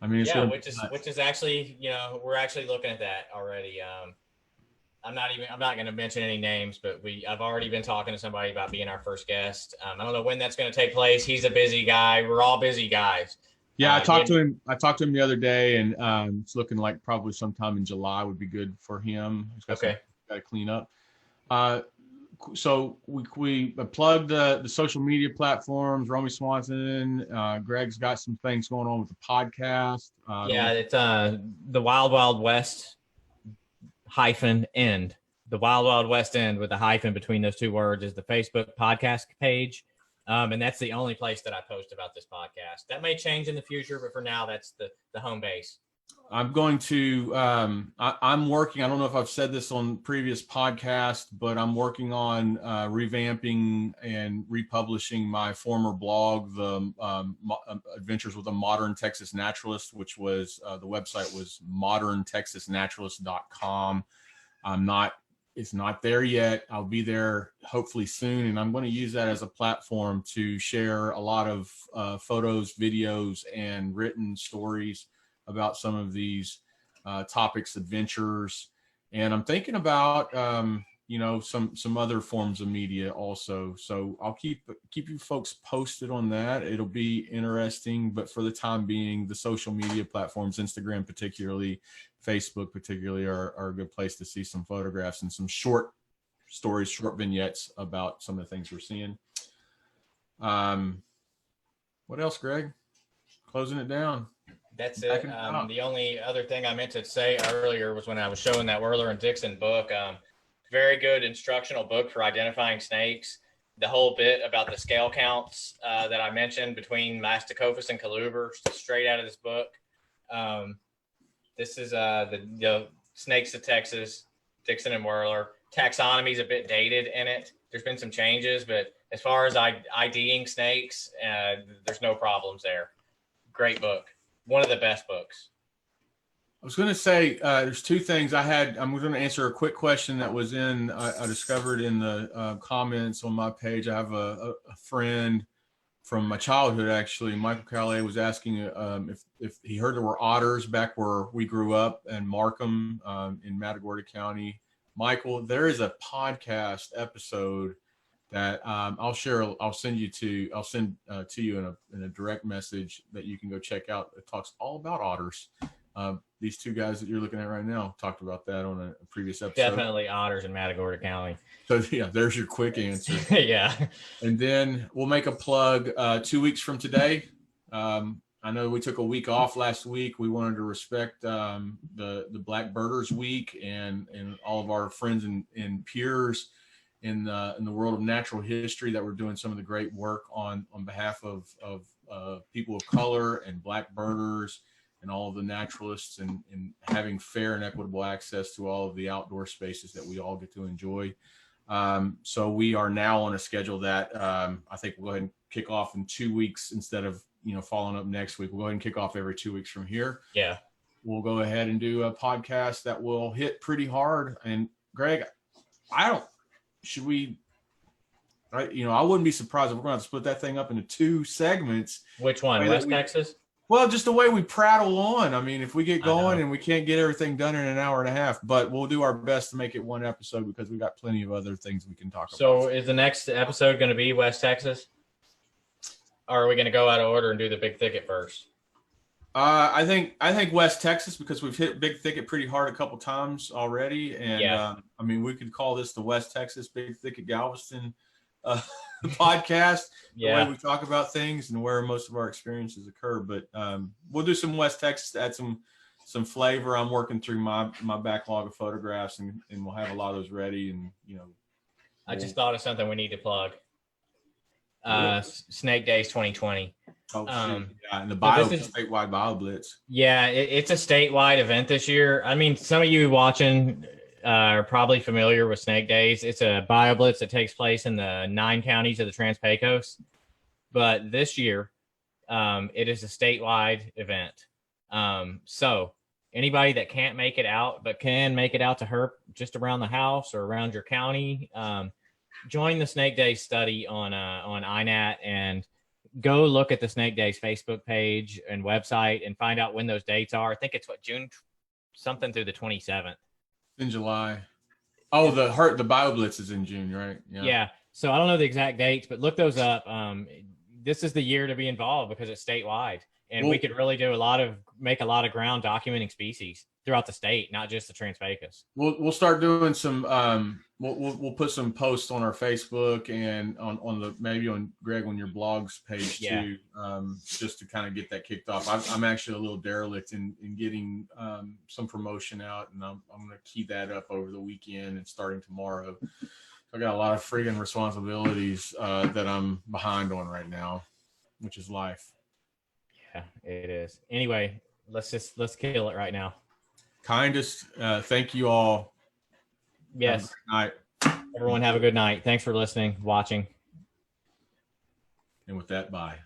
I mean, which is actually, we're actually looking at that already. I'm not going to mention any names, but I've already been talking to somebody about being our first guest. I don't know when that's going to take place. He's a busy guy. We're all busy guys. Yeah, I talked to him the other day, and it's looking like probably sometime in July would be good for him. Got to clean up. So we plugged the social media platforms. Romy Swanson, Greg's got some things going on with the podcast. It's the Wild Wild West -end. The Wild Wild West End with a hyphen between those two words is the Facebook podcast page. And that's the only place that I post about this podcast. That may change in the future, but for now, that's the home base. I'm going to, I'm working, I don't know if I've said this on previous podcasts, but I'm working on revamping and republishing my former blog, the Adventures with a Modern Texas Naturalist, which was, the website was moderntexasnaturalist.com. It's not there yet. I'll be there hopefully soon. And I'm going to use that as a platform to share a lot of photos, videos, and written stories about some of these topics, adventures. And I'm thinking about, some other forms of media also. So I'll keep you folks posted on that. It'll be interesting, but for the time being, the social media platforms, Instagram particularly, Facebook particularly, are a good place to see some photographs and some short stories, short vignettes about some of the things we're seeing. What else, Greg? Closing it down. That's it. The only other thing I meant to say earlier was when I was showing that Werler and Dixon book. Very good instructional book for identifying snakes. The whole bit about the scale counts that I mentioned between Masticophis and Coluber, straight out of this book. This is the snakes of Texas, Dixon and Werler. Taxonomy is a bit dated in it. There's been some changes, but as far as IDing snakes, there's no problems there. Great book. One of the best books. I was going to say, there's two things I'm going to answer a quick question that was I discovered in the comments on my page. I have a friend from my childhood, actually. Michael Calais was asking if he heard there were otters back where we grew up in Markham in Matagorda County. Michael, there is a podcast episode that I'll send to you in a direct message that you can go check out. It talks all about otters. These two guys that you're looking at right now talked about that on a previous episode. Definitely otters in Matagorda County. So yeah, there's your quick answer. Yeah. And then we'll make a plug 2 weeks from today. I know we took a week off last week. We wanted to respect the Black Birders Week and all of our friends and peers in the world of natural history that were doing some of the great work on behalf of people of color and Black birders and all of the naturalists and having fair and equitable access to all of the outdoor spaces that we all get to enjoy. So we are now on a schedule that I think we'll go ahead and kick off in 2 weeks instead of, following up next week. We'll go ahead and kick off every 2 weeks from here. Yeah. We'll go ahead and do a podcast that will hit pretty hard. And Greg, I wouldn't be surprised if we're going to split that thing up into 2 segments. Which one? West Texas? Well, just the way we prattle on. I mean, if we get going and we can't get everything done in an hour and a half, but we'll do our best to make it one episode because we got plenty of other things we can talk about. So is the next episode going to be West Texas? Or are we going to go out of order and do the Big Thicket first? I think West Texas because we've hit Big Thicket pretty hard a couple times already. And we could call this the West Texas Big Thicket Galveston podcast, the way we talk about things and where most of our experiences occur. But we'll do some West Texas to add some flavor. I'm working through my backlog of photographs and we'll have a lot of those ready. And I just thought of something we need to plug. Snake Days 2020. And the statewide Bio Blitz. Yeah, it's a statewide event this year. I mean, some of you watching are probably familiar with Snake Days. It's a Bio Blitz that takes place in the 9 counties of the Trans-Pecos. But this year, it is a statewide event. So anybody that can't make it out, but can make it out to Herp just around the house or around your county, join the Snake Days study on INAT and go look at the Snake Days Facebook page and website and find out when those dates are. I think it's June something through the 27th. In July. Oh, the Bio Blitz is in June, right? Yeah. So I don't know the exact dates, but look those up. This is the year to be involved because it's statewide, and we could really make a lot of ground documenting species throughout the state, not just the Trans-Pecos. We'll start doing some. We'll put some posts on our Facebook and maybe on Greg on your blogs page too, just to kind of get that kicked off. I'm actually a little derelict in getting some promotion out, and I'm going to key that up over the weekend and starting tomorrow. I got a lot of freaking responsibilities that I'm behind on right now, which is life. Yeah, it is. Anyway, let's kill it right now. Kindest, thank you all. Yes. Night. Everyone have a good night. Thanks for listening, watching. And with that, bye.